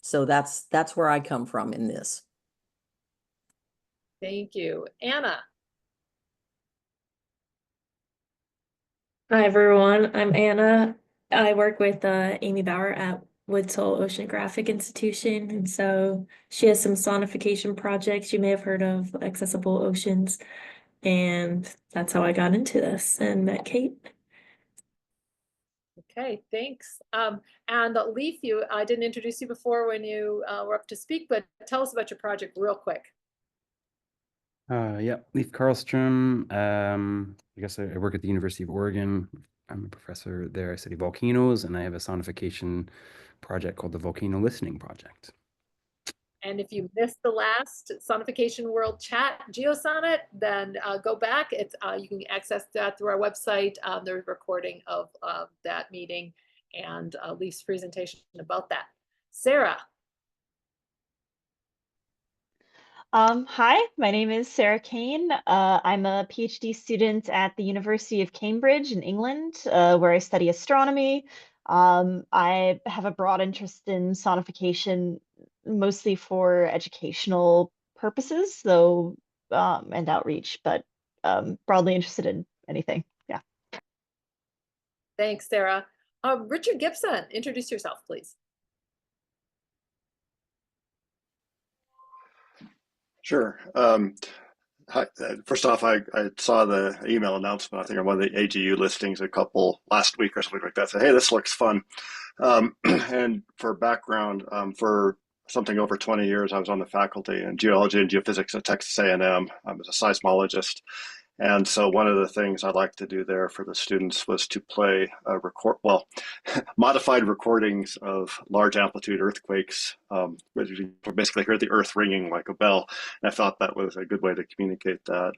so that's where I come from in this. Thank you. Anna. Hi, everyone. I'm Anna. I work with Amy Bauer at Woods Hole Oceanographic Institution. And so she has some sonification projects you may have heard of, Accessible Oceans. And that's how I got into this and met Kate. Okay, thanks. And Leaf, I didn't introduce you before when you were up to speak, but tell us about your project real quick. Yeah, Leif Karlstrom. I guess I work at the University of Oregon. I'm a professor there. I study volcanoes, and I have a sonification project called the Volcano Listening Project. And if you missed the last Sonification World Chat GeoSonnet, then go back. It's you can access that through our website. There's a recording of that meeting and Leaf's presentation about that. Sarah. Hi, my name is Sarah Kane. I'm a PhD student at the University of Cambridge in England, where I study astronomy. I have a broad interest in sonification, mostly for educational purposes, though, and outreach, but broadly interested in anything. Yeah. Thanks, Sarah. Richard Gibson, introduce yourself, please. Sure. Hi, first off, I saw the email announcement, I think on one of the AGU listings last week or something like that. Said, hey, this looks fun. And for background, for something over 20 years, I was on the faculty in geology and geophysics at Texas A&M. I was a seismologist. And so one of the things I like to do there for the students was to play modified recordings of large amplitude earthquakes, where you basically hear the earth ringing like a bell. And I thought that was a good way to communicate that.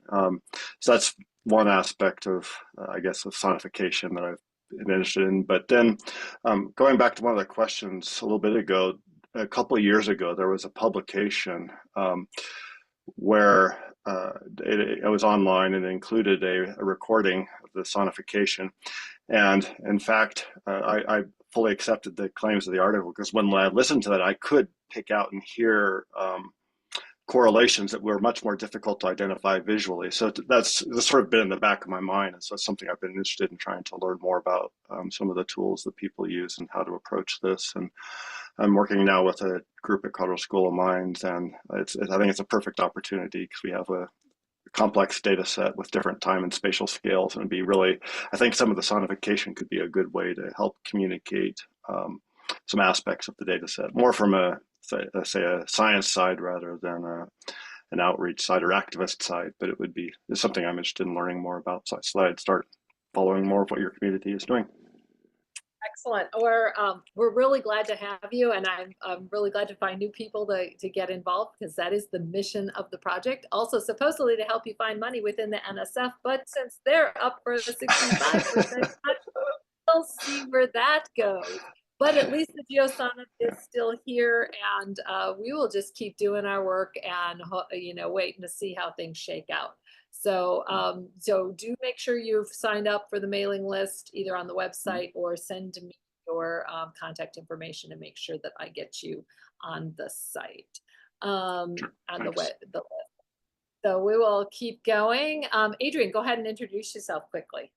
So that's one aspect of, I guess, of sonification that I've been interested in. But then going back to one of the questions a little bit ago, a couple of years ago, there was a publication where it was online and it included a recording of the sonification. And in fact, I fully accepted the claims of the article, because when I listened to that, I could pick out and hear correlations that were much more difficult to identify visually. So that's sort of been in the back of my mind. And so it's something I've been interested in trying to learn more about, some of the tools that people use and how to approach this. And I'm working now with a group at Colorado School of Mines, and I think it's a perfect opportunity because we have a complex data set with different time and spatial scales, and I think some of the sonification could be a good way to help communicate some aspects of the data set, more from a science side rather than an outreach side or activist side, but it's something I'm interested in learning more about. So I'd start following more of what your community is doing. Excellent. We're really glad to have you, and I'm really glad to find new people to get involved, because that is the mission of the project. Also, supposedly to help you find money within the NSF, but since they're up for the 65%, we'll see where that goes. But at least the GeoSonnet is still here, and we will just keep doing our work and waiting to see how things shake out. So do make sure you've signed up for the mailing list, either on the website or send me your contact information, and make sure that I get you on the site, on the list. So we will keep going. Adrian, go ahead and introduce yourself quickly.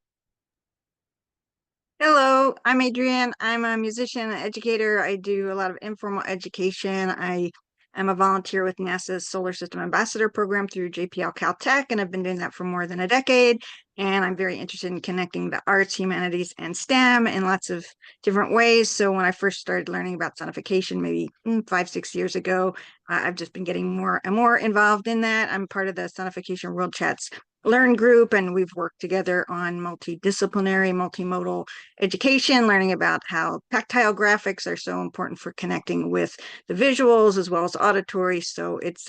Hello, I'm Adrienne. I'm a musician and educator. I do a lot of informal education. I I'm a volunteer with NASA's Solar System Ambassador Program through JPL Caltech, and I've been doing that for more than a decade. And I'm very interested in connecting the arts, humanities, and STEM in lots of different ways. So when I first started learning about sonification, maybe 5-6 years ago, I've just been getting more and more involved in that. I'm part of the Sonification World Chat's Learn group, and we've worked together on multidisciplinary, multimodal education, learning about how tactile graphics are so important for connecting with the visuals as well as auditory. So it's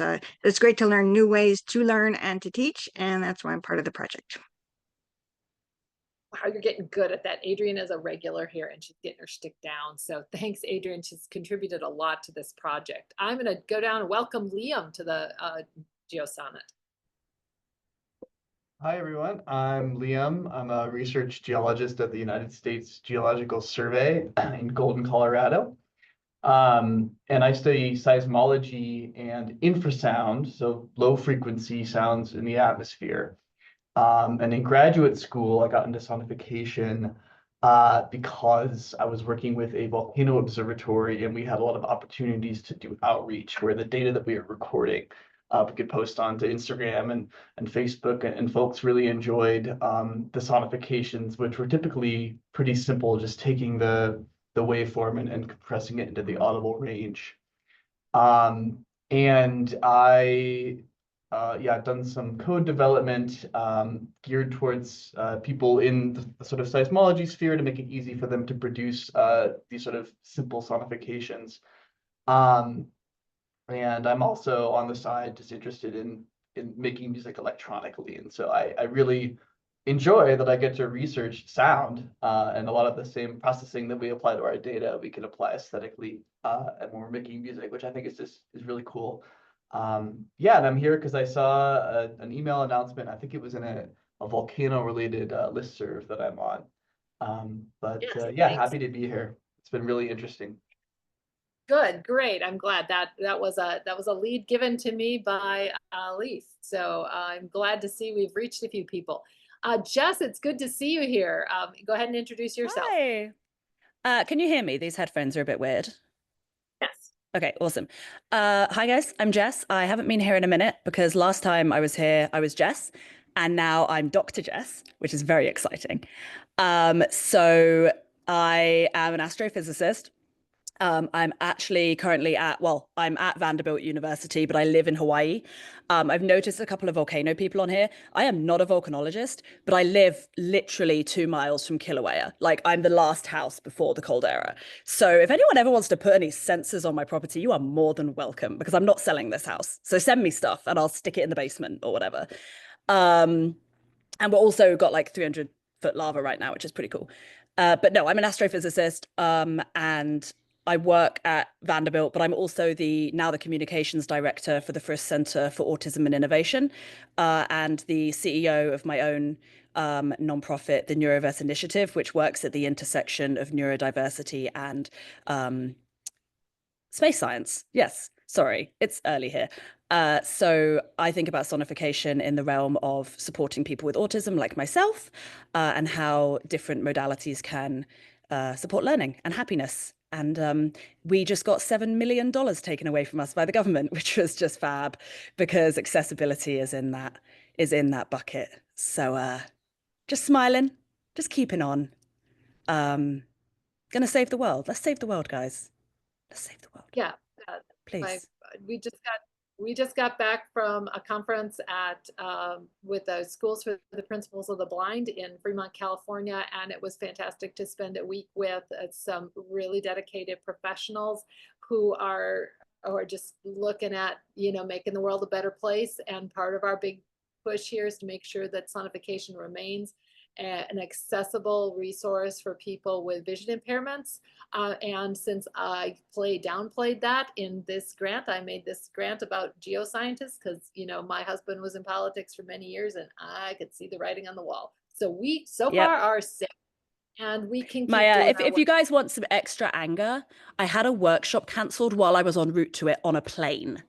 great to learn new ways to learn and to teach, and that's why I'm part of the project. Wow, you're getting good at that. Adrienne is a regular here and she's getting her stick down. So thanks, Adrienne. She's contributed a lot to this project. I'm going to go down and welcome Liam to the GeoSonNet. Hi, everyone. I'm Liam. I'm a research geologist at the United States Geological Survey in Golden, Colorado. And I study seismology and infrasound, so low frequency sounds in the atmosphere. And in graduate school, I got into sonification because I was working with a volcano observatory, and we had a lot of opportunities to do outreach where the data that we were recording we could post onto Instagram and Facebook, and folks really enjoyed the sonifications, which were typically pretty simple, just taking the waveform and compressing it into the audible range. And I I've done some code development geared towards people in the sort of seismology sphere to make it easy for them to produce these sort of simple sonifications. And I'm also on the side just interested in making music electronically. And so I really enjoy that I get to research sound and a lot of the same processing that we apply to our data, we can apply aesthetically and when we're making music, which I think is really cool. And I'm here because I saw an email announcement. I think it was in a volcano-related listserv that I'm on. Happy to be here. It's been really interesting. Good, great. I'm glad that was a lead given to me by Leaf. So I'm glad to see we've reached a few people. Jess, it's good to see you here. Go ahead and introduce yourself. Hi. Can you hear me? These headphones are a bit weird. Yes. Okay, awesome. Hi guys, I'm Jess. I haven't been here in a minute because last time I was here, I was Jess, and now I'm Dr. Jess, which is very exciting. So I am an astrophysicist. I'm actually currently I'm at Vanderbilt University, but I live in Hawaii. I've noticed a couple of volcano people on here. I am not a volcanologist, but I live literally 2 miles from Kilauea. Like, I'm the last house before the caldera. So if anyone ever wants to put any sensors on my property, you are more than welcome, because I'm not selling this house. So send me stuff and I'll stick it in the basement or whatever. And we're also got like 300-foot lava right now, which is pretty cool. But no, I'm an astrophysicist, and I work at Vanderbilt, but I'm also now the communications director for the Frisch Center for Autism and Innovation, and the CEO of my own nonprofit, the Neuroverse Initiative, which works at the intersection of neurodiversity and space science. Yes, sorry, it's early here. So I think about sonification in the realm of supporting people with autism like myself, and how different modalities can support learning and happiness. And we just got $7 million taken away from us by the government, which was just fab, because accessibility is in that bucket. So just smiling, just keeping on. Gonna save the world. Let's save the world, guys. Let's save the world. Yeah, please. We just got back from a conference with the Schools for the Principles of the Blind in Fremont, California, and it was fantastic to spend a week with some really dedicated professionals who are just looking at, making the world a better place. And part of our big push here is to make sure that sonification remains an accessible resource for people with vision impairments. And since I downplayed that in this grant, I made this grant about geoscientists because, my husband was in politics for many years and I could see the writing on the wall. So we far are safe, and we can keep if you guys want some extra anger, I had a workshop cancelled while I was en route to it on a plane,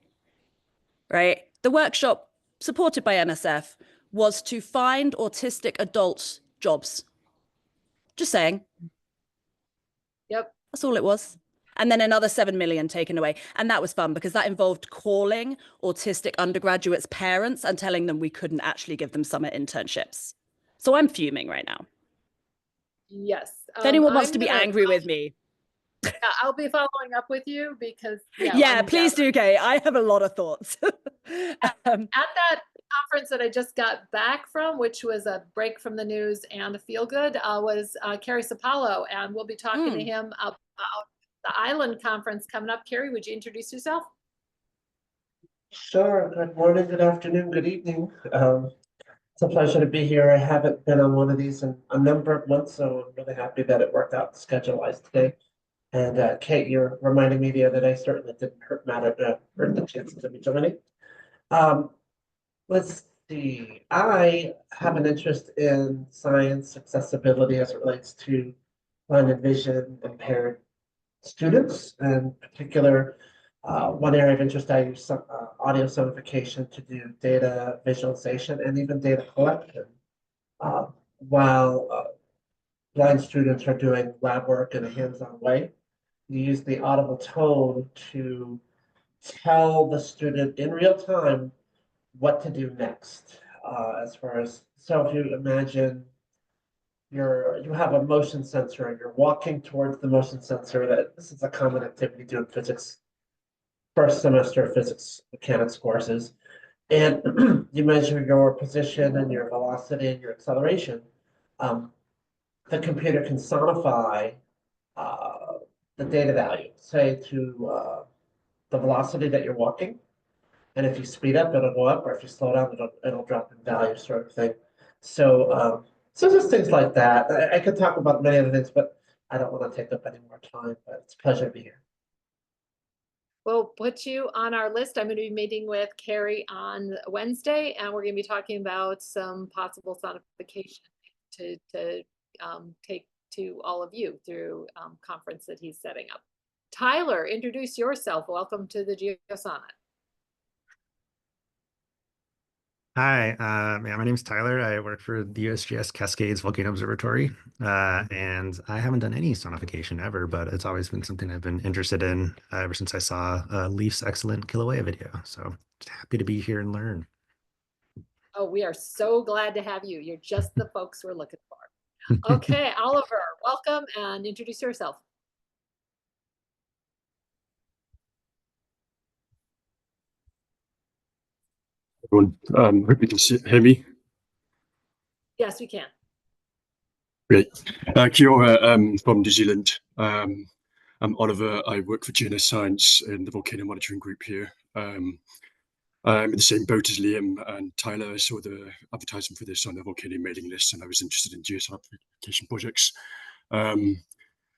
right? The workshop, supported by NSF, was to find autistic adults jobs. Just saying. Yep. That's all it was. and then another 7 million taken away. And that was fun because that involved calling autistic undergraduates' parents and telling them we couldn't actually give them summer internships. So I'm fuming right now. Yes. If anyone wants I'm to be gonna- angry with me. Yeah, I'll be following up with you because Yeah, please do, Kay. I have a lot of thoughts. At that conference that I just got back from, which was a break from the news and a feel good, was Kerry Sapalo, and we'll be talking to him about the Island Conference coming up. Kerry, would you introduce yourself? Sure. Good morning, good afternoon, good evening. It's a pleasure to be here. I haven't been on one of these in a number of months, so I'm really happy that it worked out schedule-wise today. And Kate, you're reminding me the other day, certainly didn't hurt the chances of me joining. Let's see. I have an interest in science accessibility as it relates to blind and vision impaired students. In particular, one area of interest, I use audio sonification to do data visualization and even data collection, while blind students are doing lab work in a hands-on way. You use the audible tone to tell the student in real time what to do next. As far as, so if you imagine you have a motion sensor and you're walking towards the motion sensor, that this is a common activity to do in physics, first semester physics mechanics courses. And you measure your position and your velocity and your acceleration. The computer can sonify the data value, say to the velocity that you're walking. And if you speed up, it'll go up, or if you slow down, it'll drop in value, sort of thing. So, so just things like that. I could talk about many other things, but I don't want to take up any more time. But it's a pleasure to be here. We'll put you on our list. I'm going to be meeting with Kerry on Wednesday, and we're going to be talking about some possible sonification to take to all of you through conference that he's setting up. Tyler, introduce yourself. Welcome to the GeoSonNet. Hi, my name is Tyler. I work for the USGS Cascades Volcano Observatory, and I haven't done any sonification ever, but it's always been something I've been interested in ever since I saw Leaf's excellent Kilauea video. So happy to be here and learn. Oh, we are so glad to have you. You're just the folks we're looking for. Okay, Oliver, welcome and introduce yourself. Everyone, hope you can hear me. Yes, we can. Great. Kia ora, from New Zealand. I'm Oliver. I work for GNS Science in the volcano monitoring group here. I'm in the same boat as Liam and Tyler. I saw the advertisement for this on the volcano mailing list, and I was interested in geosonification projects.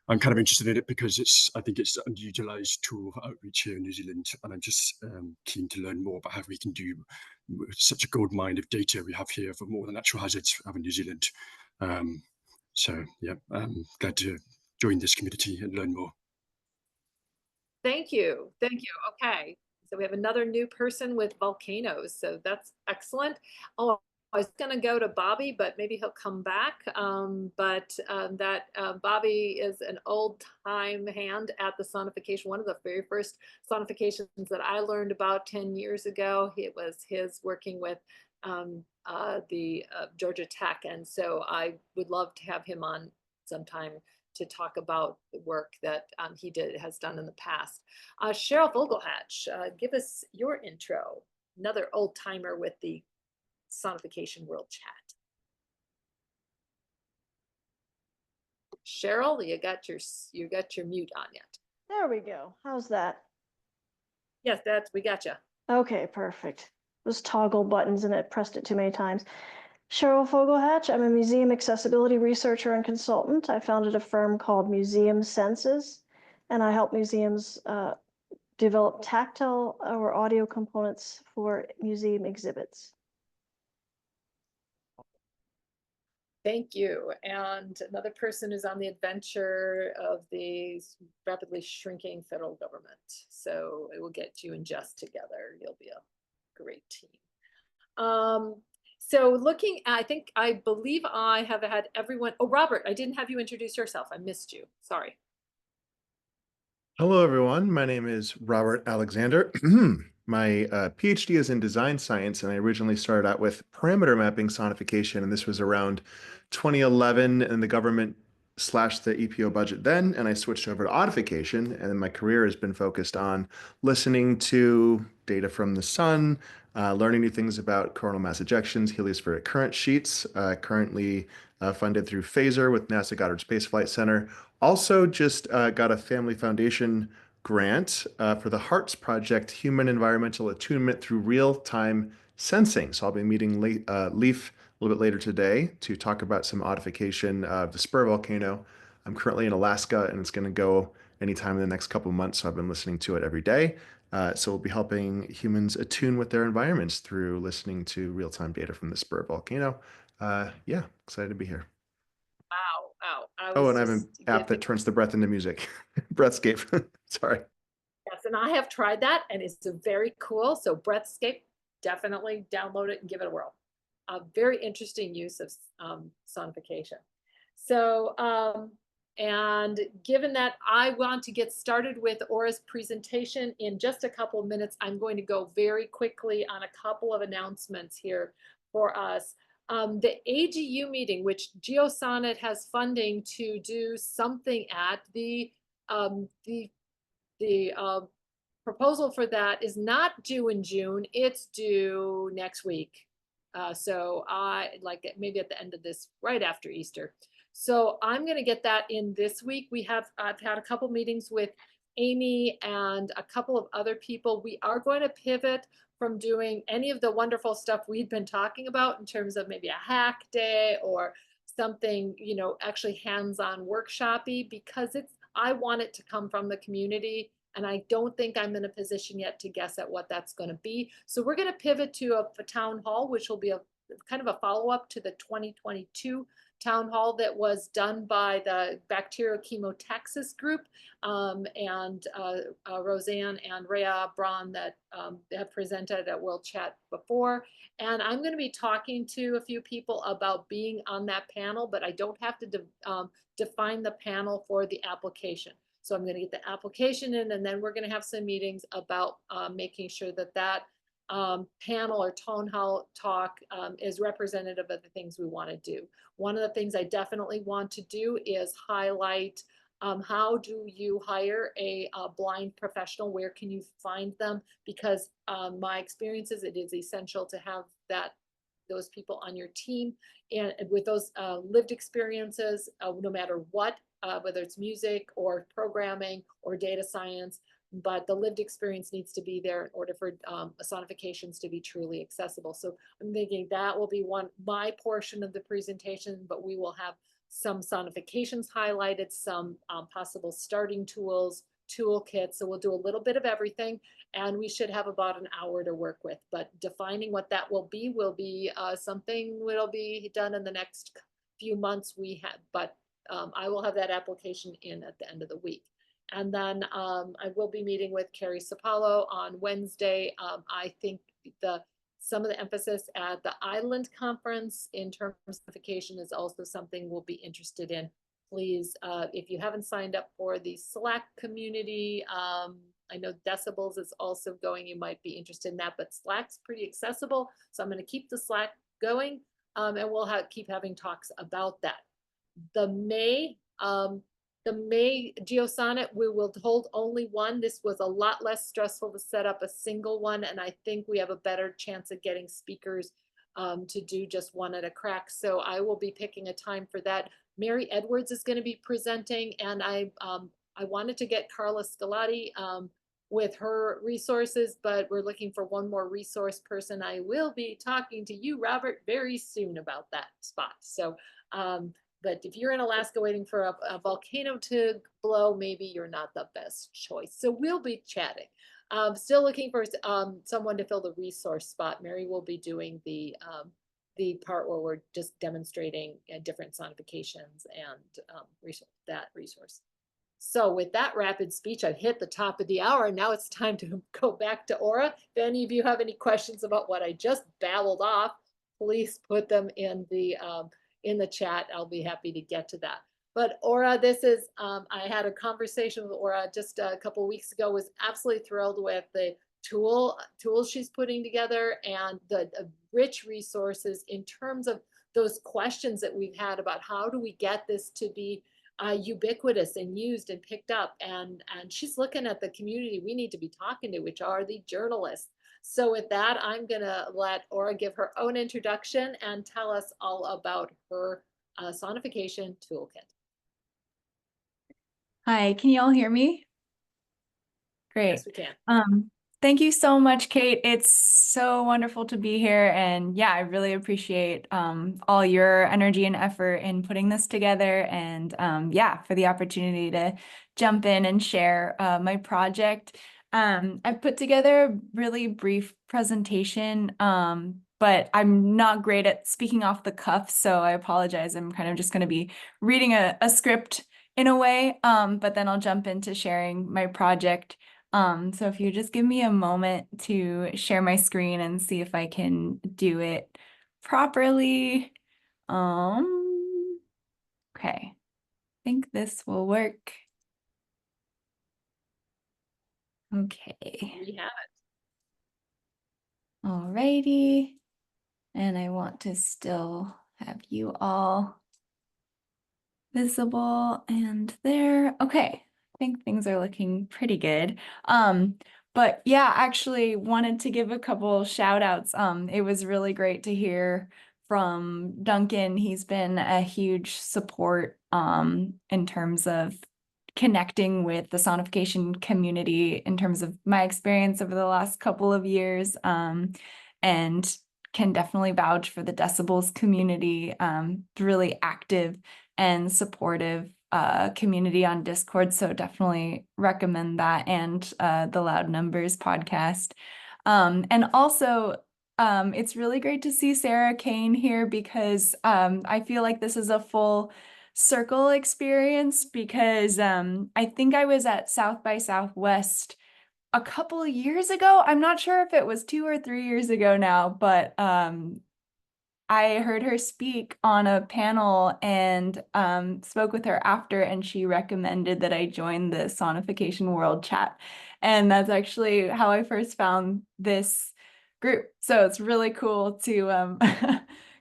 I'm kind of interested in it because I think it's an underutilized tool for outreach here in New Zealand, and I'm just keen to learn more about how we can do such a gold mine of data we have here for more than natural hazards we have in New Zealand. So yeah, I'm glad to join this community and learn more. Thank you. Thank you. Okay. So we have another new person with volcanoes. So that's excellent. Oh, I was going to go to Bobby, but maybe he'll come back. Bobby is an old time hand at the sonification. One of the very first sonifications that I learned about 10 years ago, it was his working with Georgia Tech. And so I would love to have him on sometime to talk about the work that he has done in the past. Cheryl Vogelhatch, give us your intro. Another old timer with the Sonification World Chat. Cheryl, you got your mute on yet. There we go. How's that? Yes, we got you. Okay, perfect. Those toggle buttons and it pressed it too many times. Cheryl Vogelhatch, I'm a museum accessibility researcher and consultant. I founded a firm called Museum Senses, and I help museums develop tactile or audio components for museum exhibits. Thank you. And another person who's on the adventure of the rapidly shrinking federal government. So it will get you and Jess together. You'll be a great team. So looking at, I believe I have had everyone. Oh, Robert, I didn't have you introduce yourself. I missed you. Sorry. Hello, everyone. My name is Robert Alexander. My PhD is in design science, and I originally started out with parameter mapping sonification, and this was around 2011, and the government slashed the EPO budget then, and I switched over to audification, and then my career has been focused on listening to data from the sun, learning new things about coronal mass ejections, heliospheric current sheets, currently funded through PHASER with NASA Goddard Space Flight Center. Also just got a Family Foundation grant for the HEARTS project, Human Environmental Attunement Through Real-Time Sensing. So I'll be meeting Leaf a little bit later today to talk about some audification of the Spur volcano. I'm currently in Alaska, and it's going to go anytime in the next couple of months, so I've been listening to it every day. So we'll be helping humans attune with their environments through listening to real-time data from the Spur volcano. Yeah, excited to be here. Wow, wow. Oh, and I have an app that turns the breath into music. Breathscape. Sorry. Yes, and I have tried that, and it's very cool. So Breathscape, definitely download it and give it a whirl. A very interesting use of sonification. So, and given that I want to get started with Aura's presentation in just a couple of minutes, I'm going to go very quickly on a couple of announcements here for us. The AGU meeting, which GeoSonNet has funding to do something at, the proposal for that is not due in June, it's due next week. So I like it maybe at the end of this, right after Easter. So I'm going to get that in this week. I've had a couple meetings with Amy and a couple of other people. We are going to pivot from doing any of the wonderful stuff we've been talking about in terms of maybe a hack day or something, you know, actually hands-on workshop-y, because I want it to come from the community. And I don't think I'm in a position yet to guess at what that's going to be. So we're going to pivot to a town hall, which will be a kind of a follow-up to the 2022 town hall that was done by the bacterial chemotaxis group, and Roseanne and Rhea Braun that have presented at World Chat before. And I'm going to be talking to a few people about being on that panel, but I don't have to define the panel for the application. So I'm going to get the application in, and then we're going to have some meetings about making sure that that panel or town hall talk is representative of the things we want to do. One of the things I definitely want to do is highlight how do you hire a blind professional? Where can you find them? Because my experience is it is essential to have those people on your team, and with those lived experiences, no matter what, whether it's music or programming or data science, but the lived experience needs to be there in order for sonifications to be truly accessible. So I'm thinking that will be my portion of the presentation, but we will have some sonifications highlighted, some possible starting tools, toolkits. So we'll do a little bit of everything, and we should have about an hour to work with. But defining what that will be something that'll be done in the next few months. But I will have that application in at the end of the week. And then I will be meeting with Carrie Sapalo on Wednesday. I think some of the emphasis at the Island Conference in terms of sonification is also something we'll be interested in. Please, if you haven't signed up for the Slack community, I know Decibels is also going. You might be interested in that, but Slack's pretty accessible. So I'm going to keep the Slack going, and we'll keep having talks about that. The May GeoSonNet, we will hold only one. This was a lot less stressful to set up a single one, and I think we have a better chance of getting speakers to do just one at a crack. So I will be picking a time for that. Mary Edwards is going to be presenting, and I wanted to get Carla Scalati with her resources, but we're looking for one more resource person. I will be talking to you, Robert, very soon about that spot. So, but if you're in Alaska waiting for a volcano to blow, maybe you're not the best choice. So we'll be chatting. Still looking for someone to fill the resource spot. Mary will be doing the part where we're just demonstrating different sonifications and that resource. So with that rapid speech, I've hit the top of the hour. Now it's time to go back to Aura. If any of you have any questions about what I just babbled off, please put them in the chat. I'll be happy to get to that. But Aura, this is, I had a conversation with Aura just a couple of weeks ago, was absolutely thrilled with the tools she's putting together and the rich resources in terms of those questions that we've had about how do we get this to be ubiquitous and used and picked up. And she's looking at the community we need to be talking to, which are the journalists. So with that, I'm gonna let Aura give her own introduction and tell us all about her Sonification toolkit. Hi, can you all hear me? Great. Yes, we can. Thank you so much, Kate. It's so wonderful to be here. And yeah, I really appreciate all your energy and effort in putting this together. And yeah, for the opportunity to jump in and share my project. I've put together a really brief presentation, but I'm not great at speaking off the cuff, so I apologize. I'm kind of just going to be reading a script in a way, but then I'll jump into sharing my project. So if you just give me a moment to share my screen and see if I can do it properly. Okay, I think this will work. Okay. We have it. Alrighty. And I want to still have you all visible and there. Okay. I think things are looking pretty good. But yeah, actually wanted to give a couple shout outs. It was really great to hear from Duncan. He's been a huge support in terms of connecting with the sonification community in terms of my experience over the last couple of years, and can definitely vouch for the Decibels community, really active and supportive community on Discord. So definitely recommend that and the Loud Numbers podcast. And also, it's really great to see Sarah Kane here because I feel like this is a full circle experience because I think I was at South by Southwest a couple of years ago. I'm not sure if it was 2 or 3 years ago now, but I heard her speak on a panel and spoke with her after, and she recommended that I join the Sonification World Chat. And that's actually how I first found this group. So it's really cool to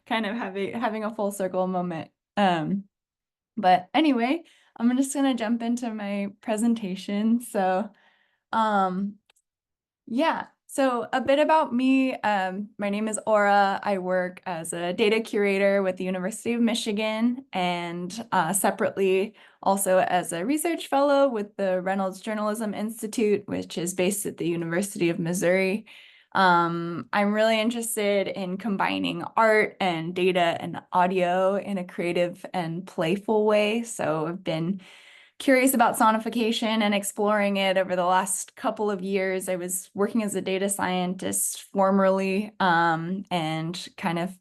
kind of having a full circle moment. But anyway, I'm just gonna jump into my presentation. So yeah, so a bit about me. My name is Aura. I work as a data curator with the University of Michigan and separately also as a research fellow with the Reynolds Journalism Institute, which is based at the University of Missouri. I'm really interested in combining art and data and audio in a creative and playful way. So I've been curious about sonification and exploring it over the last couple of years. I was working as a data scientist formerly, and kind of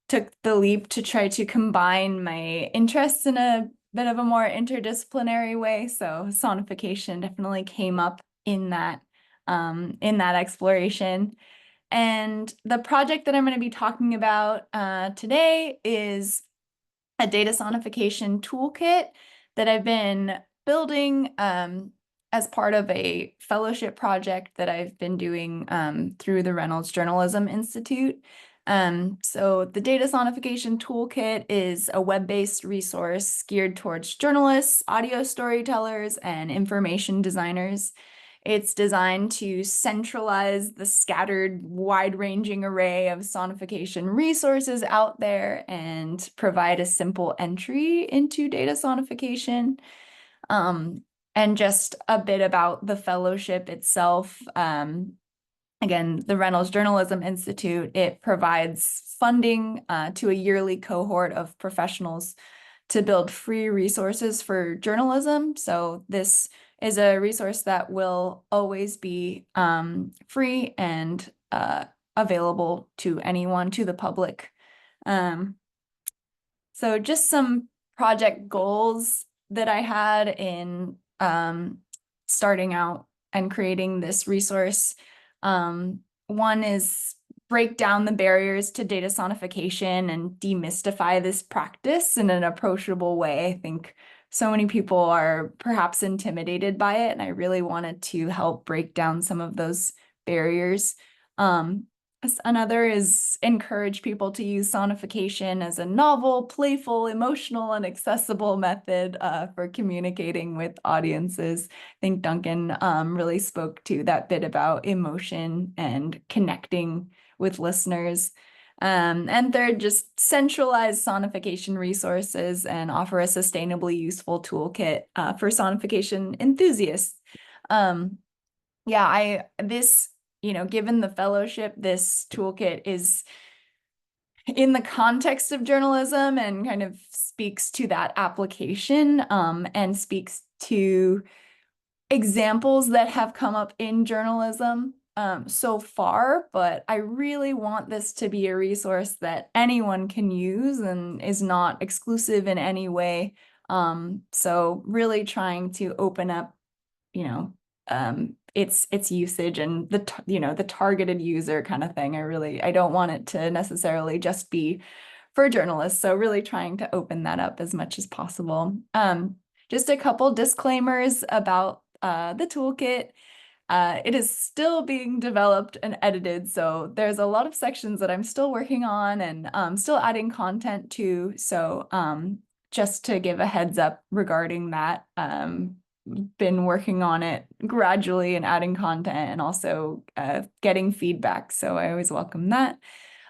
took the leap to try to combine my interests in a bit of a more interdisciplinary way. So sonification definitely came up in that exploration. And the project that I'm going to be talking about today is a data sonification toolkit that I've been building as part of a fellowship project that I've been doing through the Reynolds Journalism Institute. So the data sonification toolkit is a web-based resource geared towards journalists, audio storytellers, and information designers. It's designed to centralize the scattered, wide-ranging array of sonification resources out there and provide a simple entry into data sonification. And just a bit about the fellowship itself. Again, the Reynolds Journalism Institute, it provides funding to a yearly cohort of professionals to build free resources for journalism. So this is a resource that will always be free and available to anyone, to the public. So just some project goals that I had in starting out and creating this resource. One is break down the barriers to data sonification and demystify this practice in an approachable way. I think so many people are perhaps intimidated by it, and I really wanted to help break down some of those barriers. Another is encourage people to use sonification as a novel, playful, emotional, and accessible method for communicating with audiences. I think Duncan really spoke to that bit about emotion and connecting with listeners. And third, just centralize sonification resources and offer a sustainably useful toolkit for sonification enthusiasts. Given the fellowship, this toolkit is in the context of journalism and kind of speaks to that application and speaks to examples that have come up in journalism so far, but I really want this to be a resource that anyone can use and is not exclusive in any way. So really trying to open up, its usage and the targeted user kind of thing. I don't want it to necessarily just be for journalists. So really trying to open that up as much as possible. Just a couple disclaimers about the toolkit. It is still being developed and edited, so there's a lot of sections that I'm still working on and still adding content to. So just to give a heads up regarding that, been working on it gradually and adding content and also getting feedback. So I always welcome that.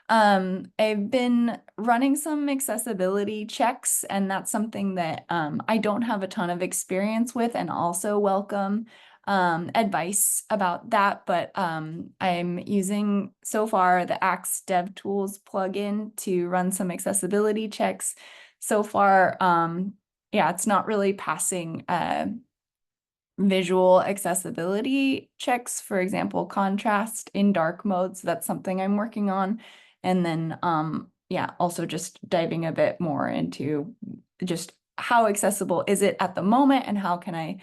I've been running some accessibility checks, and that's something that I don't have a ton of experience with, and also welcome advice about that. But I'm using so far the Axe DevTools plugin to run some accessibility checks. So far, it's not really passing visual accessibility checks, for example, contrast in dark mode. So that's something I'm working on. And then, also just diving a bit more into just how accessible is it at the moment and how can I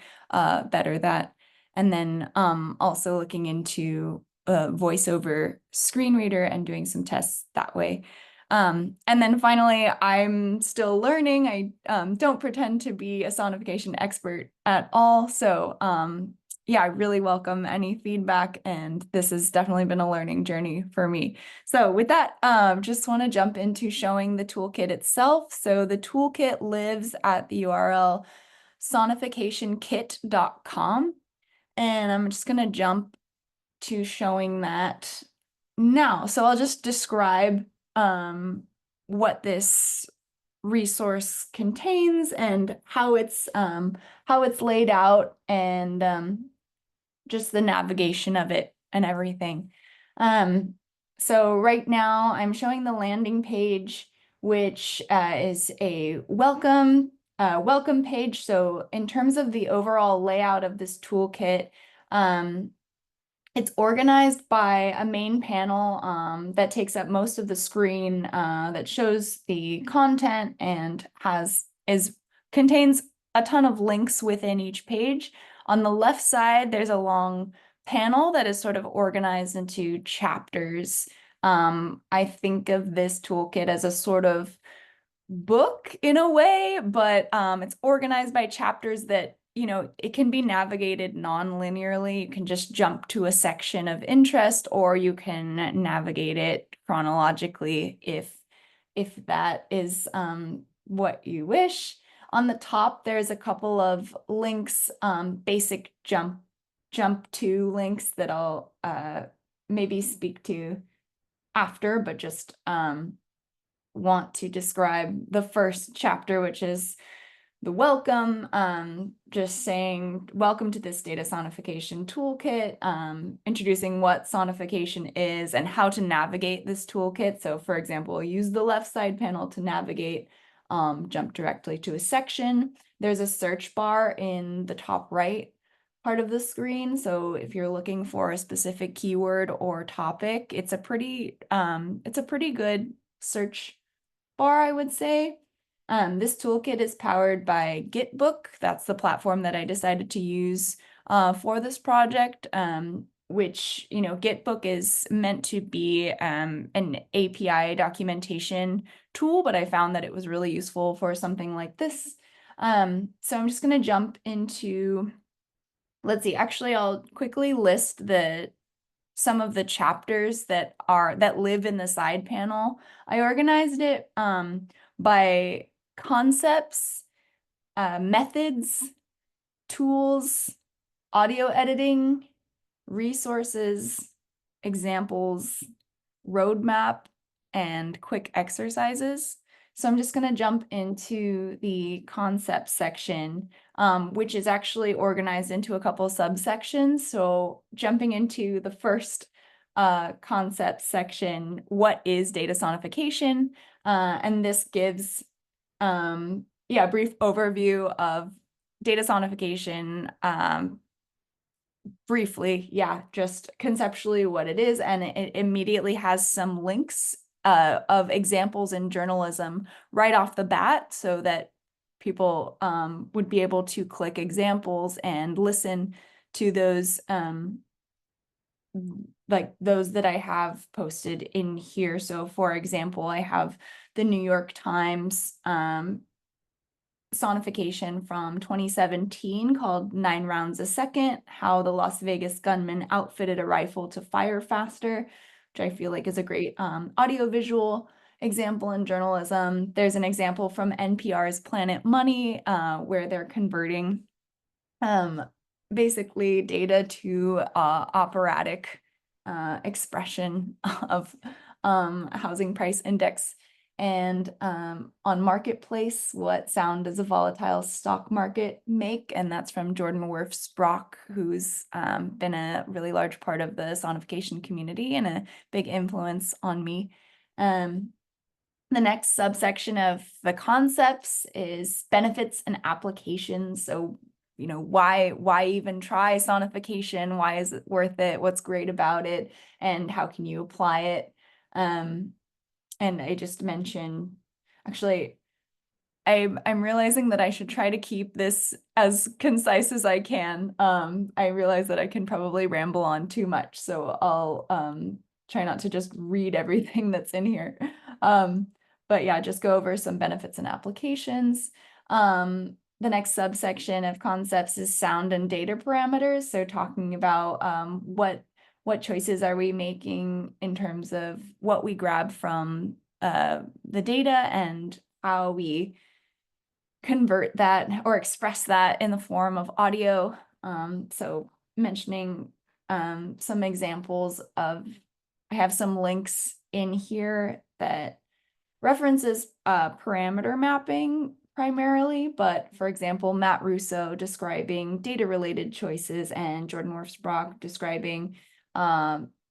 better that. And then also looking into voiceover screen reader and doing some tests that way. And then finally, I'm still learning. I don't pretend to be a sonification expert at all. So I really welcome any feedback, and this has definitely been a learning journey for me. So with that, just want to jump into showing the toolkit itself. So the toolkit lives at the URL sonificationkit.com, and I'm just going to jump to showing that now. So I'll just describe what this resource contains and how it's laid out, and just the navigation of it and everything. So right now I'm showing the landing page, which is a welcome page. So in terms of the overall layout of this toolkit, it's organized by a main panel that takes up most of the screen, that shows the content and contains a ton of links within each page. On the left side, there's a long panel that is sort of organized into chapters. I think of this toolkit as a sort of book in a way, but it's organized by chapters that it can be navigated non-linearly. You can just jump to a section of interest, or you can navigate it chronologically if that is what you wish. On the top, there's a couple of links, basic jump to links that I'll maybe speak to after, but just want to describe the first chapter, which is the welcome, just saying, welcome to this data sonification toolkit, introducing what sonification is and how to navigate this toolkit. So for example, use the left side panel to navigate, jump directly to a section. There's a search bar in the top right part of the screen. So if you're looking for a specific keyword or topic, it's a pretty good search bar, I would say. This toolkit is powered by Gitbook. That's the platform that I decided to use for this project. which, Gitbook is meant to be an API documentation tool, but I found that it was really useful for something like this. So I'm just going to jump into, let's see, actually, I'll quickly list some of the chapters that live in the side panel. I organized it by concepts, methods, tools, audio editing, resources, examples, roadmap, and quick exercises. So I'm just going to jump into the concept section, which is actually organized into a couple subsections. So jumping into the first concept section, what is data sonification? And this gives a brief overview of data sonification, briefly, just conceptually what it is, and it immediately has some links of examples in journalism right off the bat, so that people would be able to click examples and listen to those, like those that I have posted in here. So for example, I have the New York Times sonification from 2017 called 9 Rounds a Second, How the Las Vegas Gunman Outfitted a Rifle to Fire Faster, which I feel like is a great audiovisual example in journalism. There's an example from NPR's Planet Money where they're converting basically data to operatic expression of housing price index. And on Marketplace, what sound does a volatile stock market make? And that's from Jordan Wirfs-Brock, who's been a really large part of the sonification community and a big influence on me. The next subsection of the concepts is benefits and applications. So, why even try sonification? Why is it worth it? What's great about it? And how can you apply it? And I just mentioned, actually, I'm realizing that I should try to keep this as concise as I can. I realize that I can probably ramble on too much, so I'll try not to just read everything that's in here. But yeah, just go over some benefits and applications. The next subsection of concepts is sound and data parameters. So talking about what choices are we making in terms of what we grab from the data and how we convert that or express that in the form of audio. So mentioning some examples of, I have some links in here that references parameter mapping primarily, but for example, Matt Russo describing data-related choices and Jordan Wirfs-Brock describing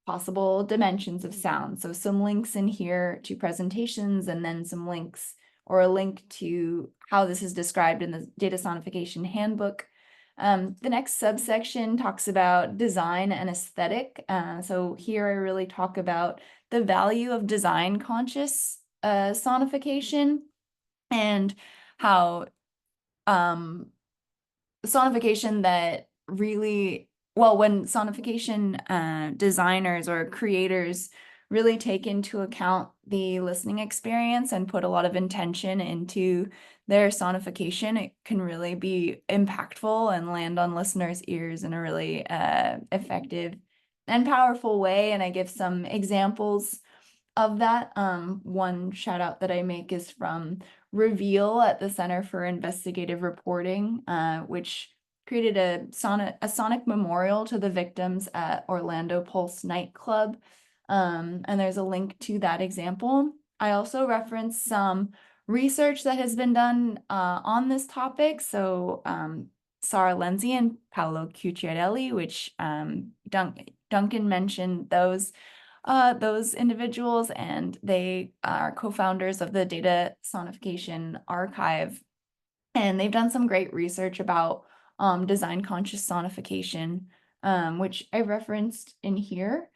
possible dimensions of sound. So some links in here to presentations, and then some links or a link to how this is described in the Data Sonification Handbook. The next subsection talks about design and aesthetic. So here I really talk about the value of design conscious sonification and how sonification that really, well, when sonification designers or creators really take into account the listening experience and put a lot of intention into their sonification, it can really be impactful and land on listeners' ears in a really effective and powerful way. And I give some examples of that. One shout out that I make is from Reveal at the Center for Investigative Reporting, which created a sonic memorial to the victims at Orlando Pulse nightclub. And there's a link to that example. I also reference some research that has been done on this topic. So Sara Lenzi and Paolo Cucciarelli, which Duncan mentioned those individuals, and they are co-founders of the Data Sonification Archive. And they've done some great research about design conscious sonification, which I referenced in here.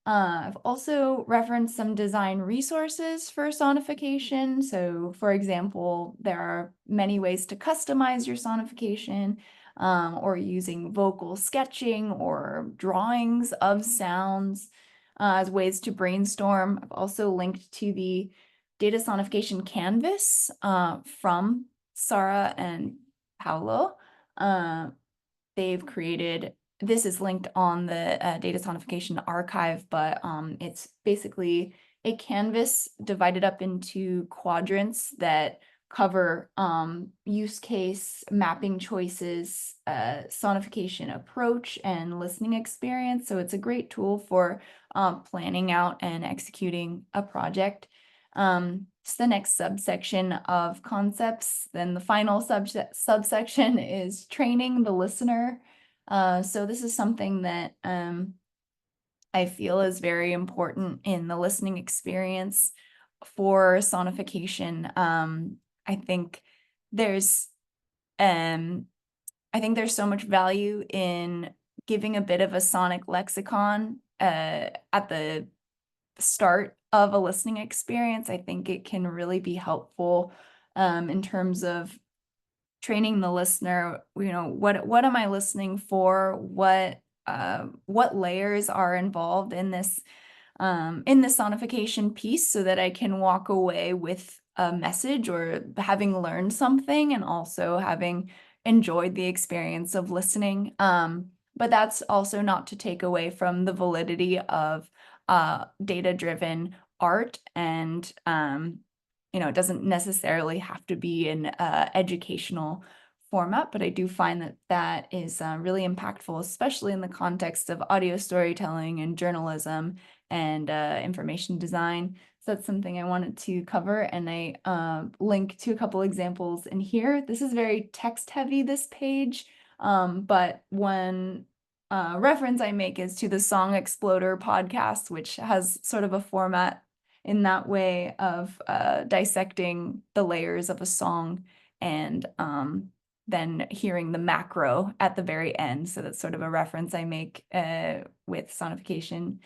I've also referenced some design resources for sonification. So for example, there are many ways to customize your sonification. or using vocal sketching or drawings of sounds as ways to brainstorm. I've also linked to the data sonification canvas from Sarah and Paolo. They've created, this is linked on the data sonification archive, but it's basically a canvas divided up into quadrants that cover use case, mapping choices, sonification approach, and listening experience. So it's a great tool for planning out and executing a project. It's the next subsection of concepts. Then the final subsection is training the listener. So this is something that I feel is very important in the listening experience for sonification. I think there's so much value in giving a bit of a sonic lexicon at the start of a listening experience. I think it can really be helpful in terms of training the listener. What am I listening for? What layers are involved in this sonification piece, so that I can walk away with a message or having learned something and also having enjoyed the experience of listening. But that's also not to take away from the validity of data-driven art, and it doesn't necessarily have to be an educational format, but I do find that that is really impactful, especially in the context of audio storytelling and journalism and information design. So that's something I wanted to cover, and I link to a couple examples in here. This is very text heavy, this page, but one reference I make is to the Song Exploder podcast, which has sort of a format in that way of dissecting the layers of a song and then hearing the macro at the very end. So that's sort of a reference I make with sonification.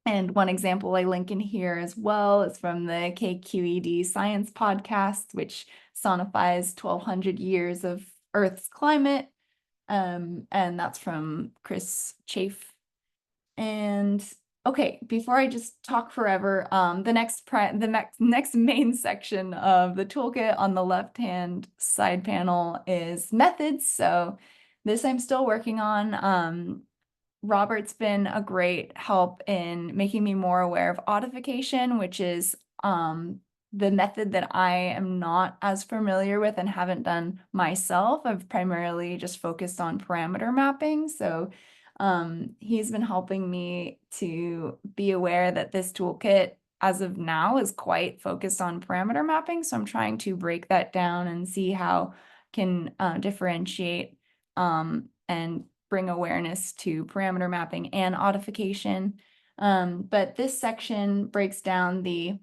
And one example I link in here as well is from the KQED Science podcast, which sonifies 1,200 years of Earth's climate. And that's from Chris Chafe. And okay, before I just talk forever, the next main section of the toolkit on the left-hand side panel is methods. So this I'm still working on. Robert's been a great help in making me more aware of audification, which is the method that I am not as familiar with and haven't done myself. I've primarily just focused on parameter mapping. So he's been helping me to be aware that this toolkit, as of now, is quite focused on parameter mapping. So I'm trying to break that down and see how I can differentiate and bring awareness to parameter mapping and audification. But this section breaks down the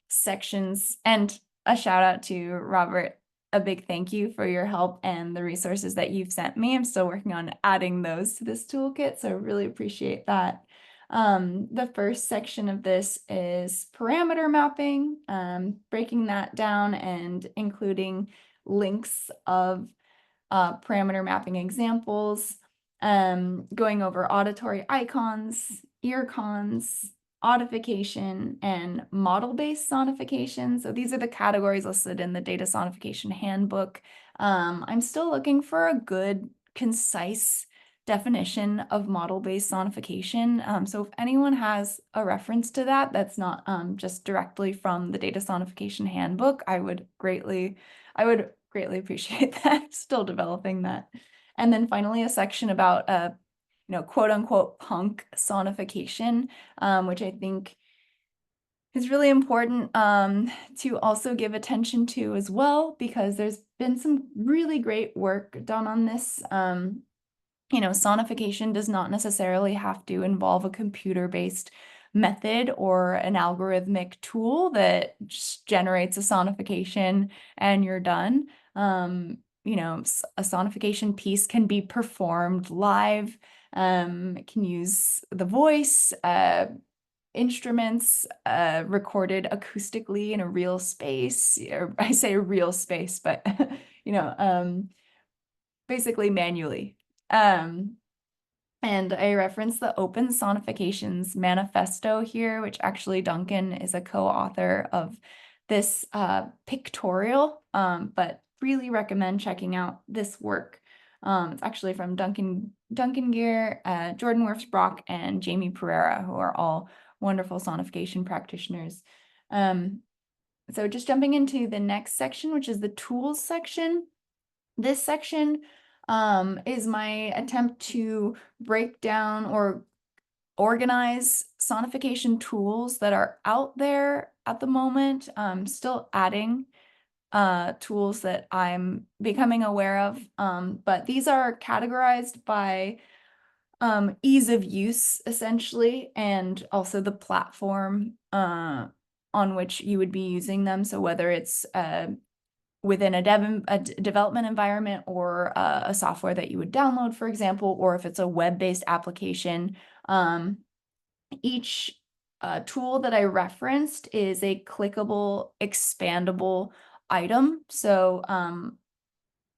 sections, and a shout out to Robert. A big thank you for your help and the resources that you've sent me. I'm still working on adding those to this toolkit, so I really appreciate that. The first section of this is parameter mapping, breaking that down and including links of parameter mapping examples, going over auditory icons, ear cons, audification, and model-based sonification. So these are the categories listed in the Data Sonification Handbook. I'm still looking for a good, concise definition of model-based sonification. So if anyone has a reference to that, that's not just directly from the Data Sonification Handbook, I would greatly appreciate that. Still developing that. And then finally, a section about quote unquote punk sonification, which I think is really important to also give attention to as well, because there's been some really great work done on this. Sonification does not necessarily have to involve a computer-based method or an algorithmic tool that just generates a sonification and you're done. A sonification piece can be performed live. It can use the voice, instruments, recorded acoustically in a real space. Or I say a real space, but basically manually. And I reference the Open Sonifications Manifesto here, which actually Duncan is a co-author of this pictorial, but really recommend checking out this work. It's actually from Duncan Gear, Jordan Wirfs-Brock, and Jamie Pereira, who are all wonderful sonification practitioners. So just jumping into the next section, which is the tools section. This section is my attempt to break down or organize sonification tools that are out there at the moment. Still adding tools that I'm becoming aware of, but these are categorized by ease of use, essentially, and also the platform on which you would be using them. So whether it's within a development environment or a software that you would download, for example, or if it's a web-based application. Each tool that I referenced is a clickable, expandable item. So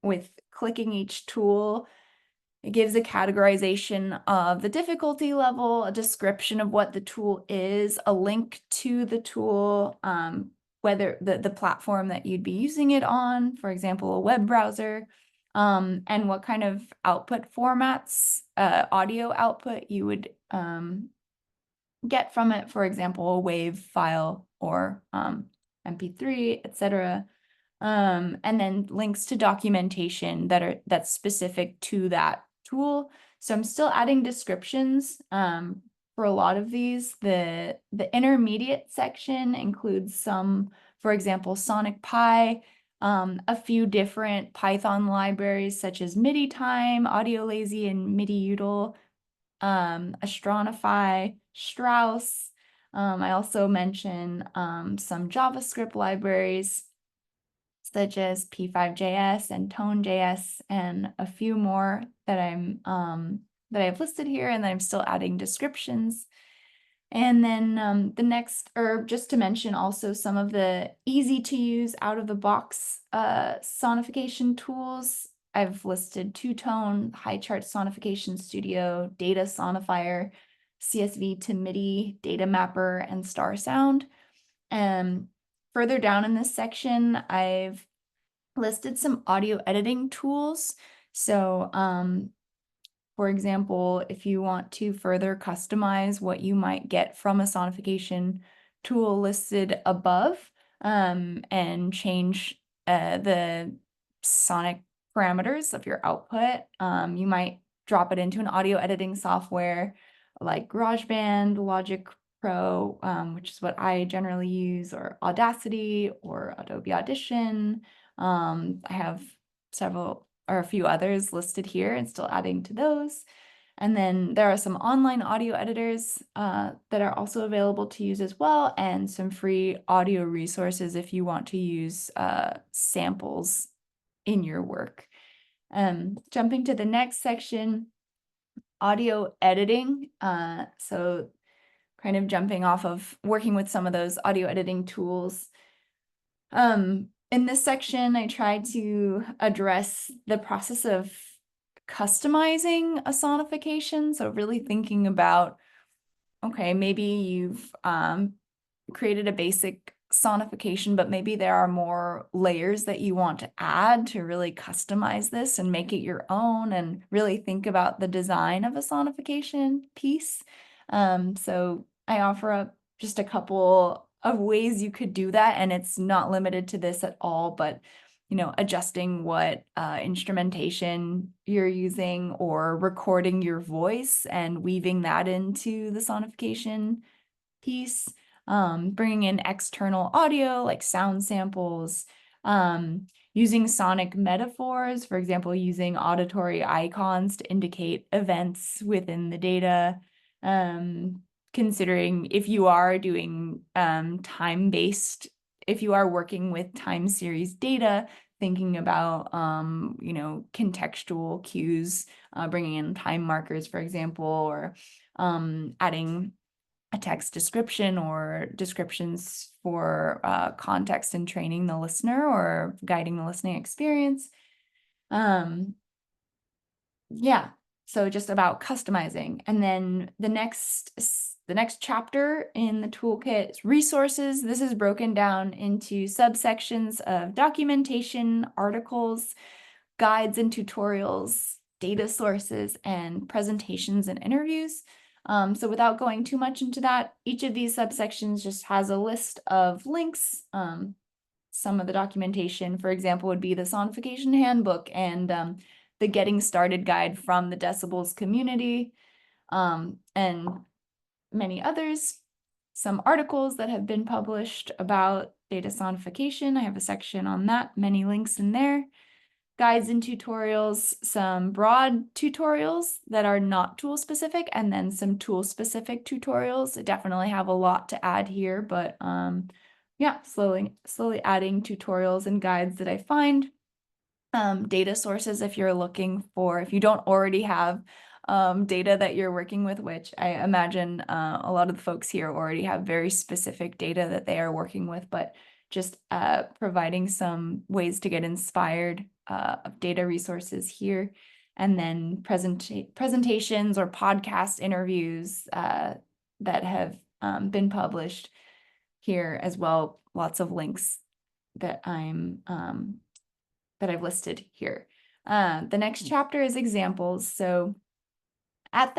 with clicking each tool, it gives a categorization of the difficulty level, a description of what the tool is, a link to the tool, whether the platform that you'd be using it on, for example, a web browser, and what kind of output formats, audio output you would get from it, for example, a WAV file or MP3, etc. And then links to documentation that's specific to that tool. So I'm still adding descriptions for a lot of these. The intermediate section includes some, for example, SonicPy, a few different Python libraries such as MIDI-Time, AudioLazy, and MIDI-Util, Astronify, Strauss. I also mention some JavaScript libraries such as P5.js and Tone.js, and a few more that I've listed here, and that I'm still adding descriptions. And then the next, or just to mention also some of the easy to use out of the box sonification tools. I've listed Two-Tone, HighChart Sonification Studio, Data Sonifier, CSV to MIDI, Data Mapper, and Star Sound. Further down in this section, I've listed some audio editing tools. So, for example, if you want to further customize what you might get from a sonification tool listed above, and change the sonic parameters of your output, you might drop it into an audio editing software like GarageBand, Logic Pro, which is what I generally use, or Audacity or Adobe Audition. I have several or a few others listed here and still adding to those. And then there are some online audio editors that are also available to use as well, and some free audio resources if you want to use samples in your work. Jumping to the next section, audio editing. So kind of jumping off of working with some of those audio editing tools. In this section, I tried to address the process of customizing a sonification. So really thinking about, okay, maybe you've created a basic sonification, but maybe there are more layers that you want to add to really customize this and make it your own, and really think about the design of a sonification piece. So I offer up just a couple of ways you could do that, and it's not limited to this at all, but adjusting what instrumentation you're using, or recording your voice and weaving that into the sonification piece, bringing in external audio like sound samples, using sonic metaphors, for example, using auditory icons to indicate events within the data, considering if you are doing time-based, if you are working with time series data, thinking about, contextual cues, bringing in time markers, for example, or adding a text description or descriptions for context and training the listener or guiding the listening experience. Yeah, so just about customizing. And then the next chapter in the toolkit is resources. This is broken down into subsections of documentation, articles, guides and tutorials, data sources, and presentations and interviews. So without going too much into that, each of these subsections just has a list of links. Some of the documentation, for example, would be the Sonification Handbook and the Getting Started Guide from the Decibels community, and many others. Some articles that have been published about data sonification. I have a section on that, many links in there. Guides and tutorials, some broad tutorials that are not tool specific, and then some tool specific tutorials. I definitely have a lot to add here, but yeah, slowly adding tutorials and guides that I find. Data sources if you don't already have data that you're working with, which I imagine a lot of the folks here already have very specific data that they are working with, but just providing some ways to get inspired of data resources here. And then presentations or podcast interviews that have been published here as well. Lots of links that I've listed here. The next chapter is examples. So at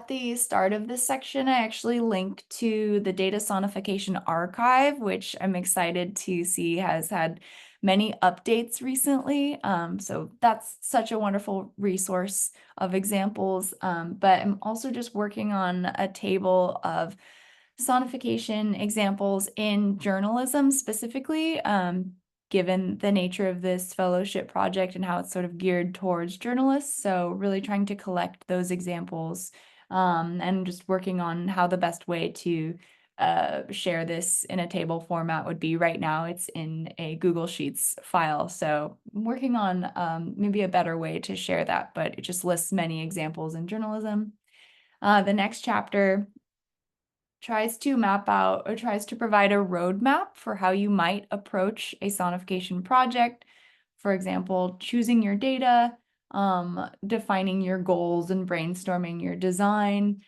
the start of this section, I actually link to the Data Sonification Archive, which I'm excited to see has had many updates recently. So that's such a wonderful resource of examples. But I'm also just working on a table of sonification examples in journalism specifically, given the nature of this fellowship project and how it's sort of geared towards journalists. So really trying to collect those examples and just working on how the best way to share this in a table format would be. Right now it's in a Google Sheets file. So I'm working on maybe a better way to share that, but it just lists many examples in journalism. The next chapter tries to map out or tries to provide a roadmap for how you might approach a sonification project. For example, choosing your data, defining your goals and brainstorming your design,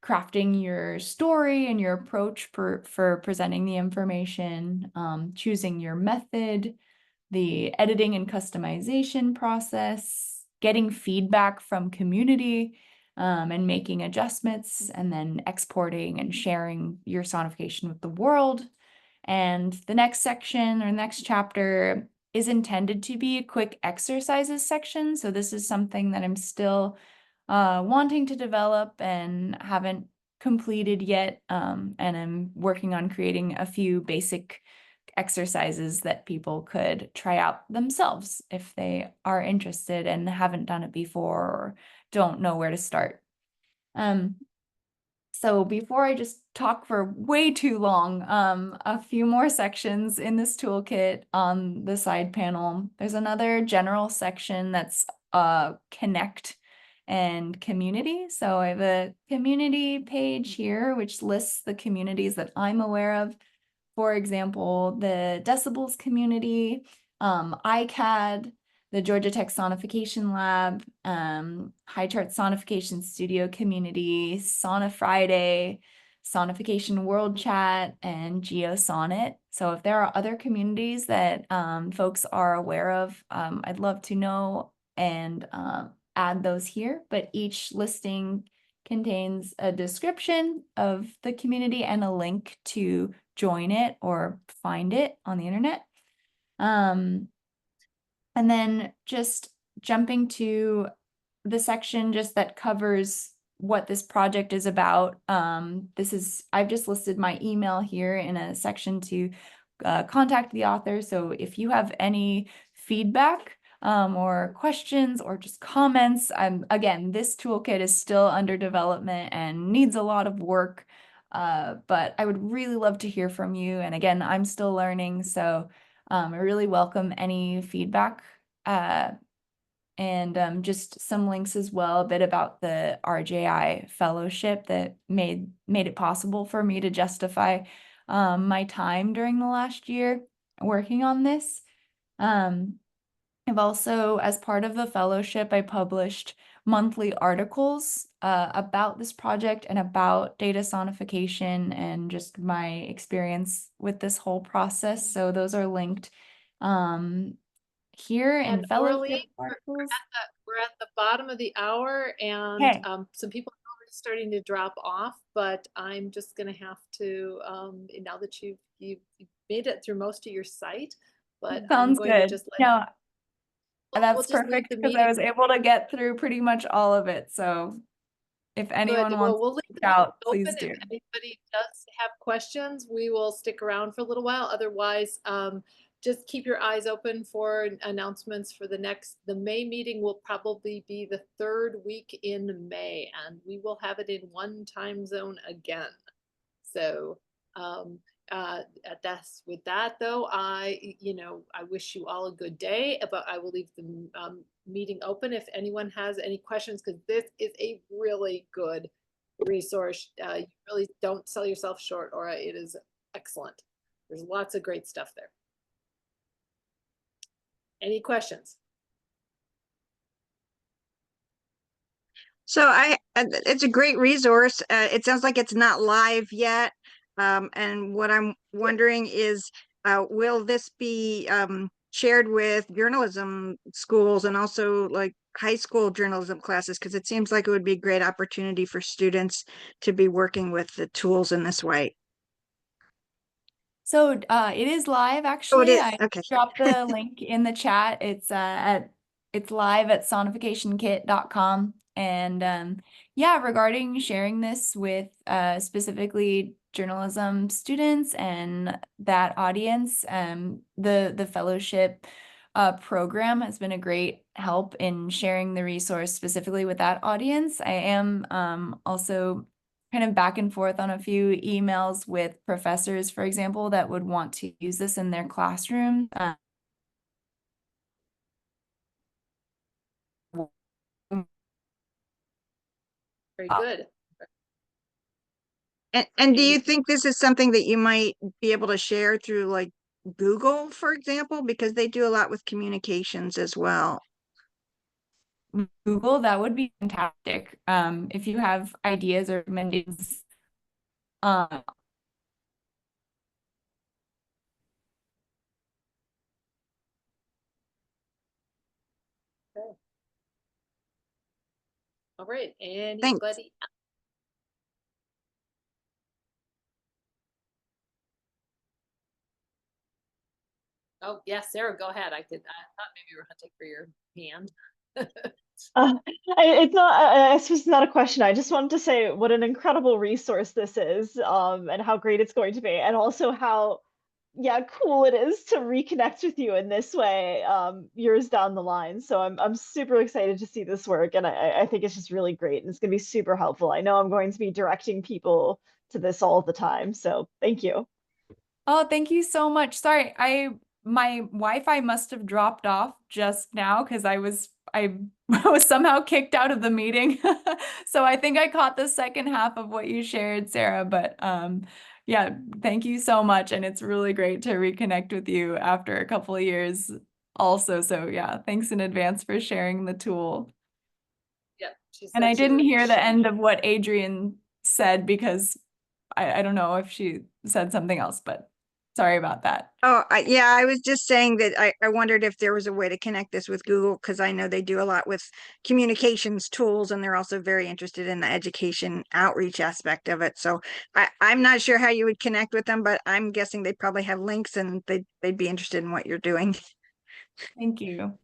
crafting your story and your approach for presenting the information, choosing your method, the editing and customization process, getting feedback from community, and making adjustments, and then exporting and sharing your sonification with the world. And the next section or next chapter is intended to be a quick exercises section. So this is something that I'm still wanting to develop and haven't completed yet. And I'm working on creating a few basic exercises that people could try out themselves if they are interested and haven't done it before or don't know where to start. So before I just talk for way too long, a few more sections in this toolkit on the side panel. There's another general section that's connect and community. So I have a community page here, which lists the communities that I'm aware of. For example, the Decibels community, ICAD, the Georgia Tech Sonification Lab, High Chart Sonification Studio community, Sonifriday, Sonification World Chat, and SonNet. So if there are other communities that folks are aware of, I'd love to know and add those here. But each listing contains a description of the community and a link to join it or find it on the internet. And then just jumping to the section just that covers what this project is about. I've just listed my email here in a section to contact the author. So if you have any feedback or questions or just comments, again, this toolkit is still under development and needs a lot of work, but I would really love to hear from you. And again, I'm still learning, so I really welcome any feedback and just some links as well, a bit about the RJI fellowship that made it possible for me to justify my time during the last year working on this. I've also, as part of the fellowship, I published monthly articles about this project and about data sonification and just my experience with this whole process. So those are linked here in And fellowship Orly, articles. we're at the bottom of the hour, and Okay. some people are already starting to drop off, but I'm just going to have to, now that you've made it through most of your site, but I'm Sounds going to good. just let No, we'll that's just leave perfect the because meeting. I was able to get through pretty much all of it. So if anyone Good. Well, wants we'll to leave reach the out, meeting please open. do. If anybody does have questions, we will stick around for a little while. Otherwise, just keep your eyes open for announcements for the May meeting will probably be the 3rd week in May, and we will have it in one time zone again. So with that though, I wish you all a good day, but I will leave the meeting open if anyone has any questions, because this is a really good resource. You really don't sell yourself short, Aura. It is excellent. There's lots of great stuff there. Any questions? So it's a great resource. It sounds like it's not live yet. And what I'm wondering is, will this be shared with journalism schools and also like high school journalism classes? Because it seems like it would be a great opportunity for students to be working with the tools in this way. So it is live Oh, it actually. is. I Okay. dropped the link in the chat. It's live at sonificationkit.com. And yeah, regarding sharing this with specifically journalism students and that audience, the fellowship program has been a great help in sharing the resource specifically with that audience. I am also kind of back and forth on a few emails with professors, for example, that would want to use this in their classroom. Very good. And do you think this is something that you might be able to share through like Google, for example, because they do a lot with communications as well? Google, that would be fantastic. If you have ideas or recommendations. Okay. All right. Thanks. Anybody? Oh, yes, Sarah, go ahead. I thought maybe you were hunting for your hand. It's not, I suppose it's not a question. I just wanted to say what an incredible resource this is, and how great it's going to be, and also how, yeah, cool it is to reconnect with you in this way, years down the line. So I'm super excited to see this work, and I think it's just really great, and it's going to be super helpful. I know I'm going to be directing people to this all the time, so thank you. Oh, thank you so much. Sorry, my Wi-Fi must have dropped off just now because I was somehow kicked out of the meeting. So I think I caught the second half of what you shared, Sarah. But yeah, thank you so much. And it's really great to reconnect with you after a couple of years also. So yeah, thanks in advance for sharing the tool. Yeah, and I didn't hear the end of what Adrienne said because I don't know if she said something else, but sorry about that. Oh, yeah, I was just saying that I wondered if there was a way to connect this with Google, because I know they do a lot with communications tools, and they're also very interested in the education outreach aspect of it. So I'm not sure how you would connect with them, but I'm guessing they probably have links and they'd be interested in what you're doing. Thank you.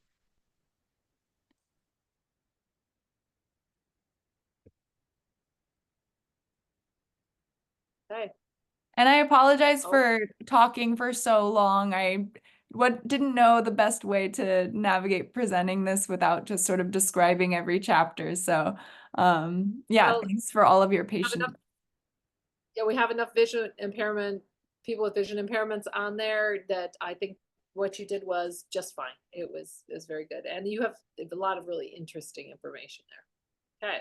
Okay. And I apologize for talking for so long. I didn't know the best way to navigate presenting this without just sort of describing every chapter. So yeah, Well, thanks for all of your patience. Yeah, we have enough vision impairment, people with vision impairments on there that I think what you did was just fine. It was very good. And you have a lot of really interesting information there. Okay.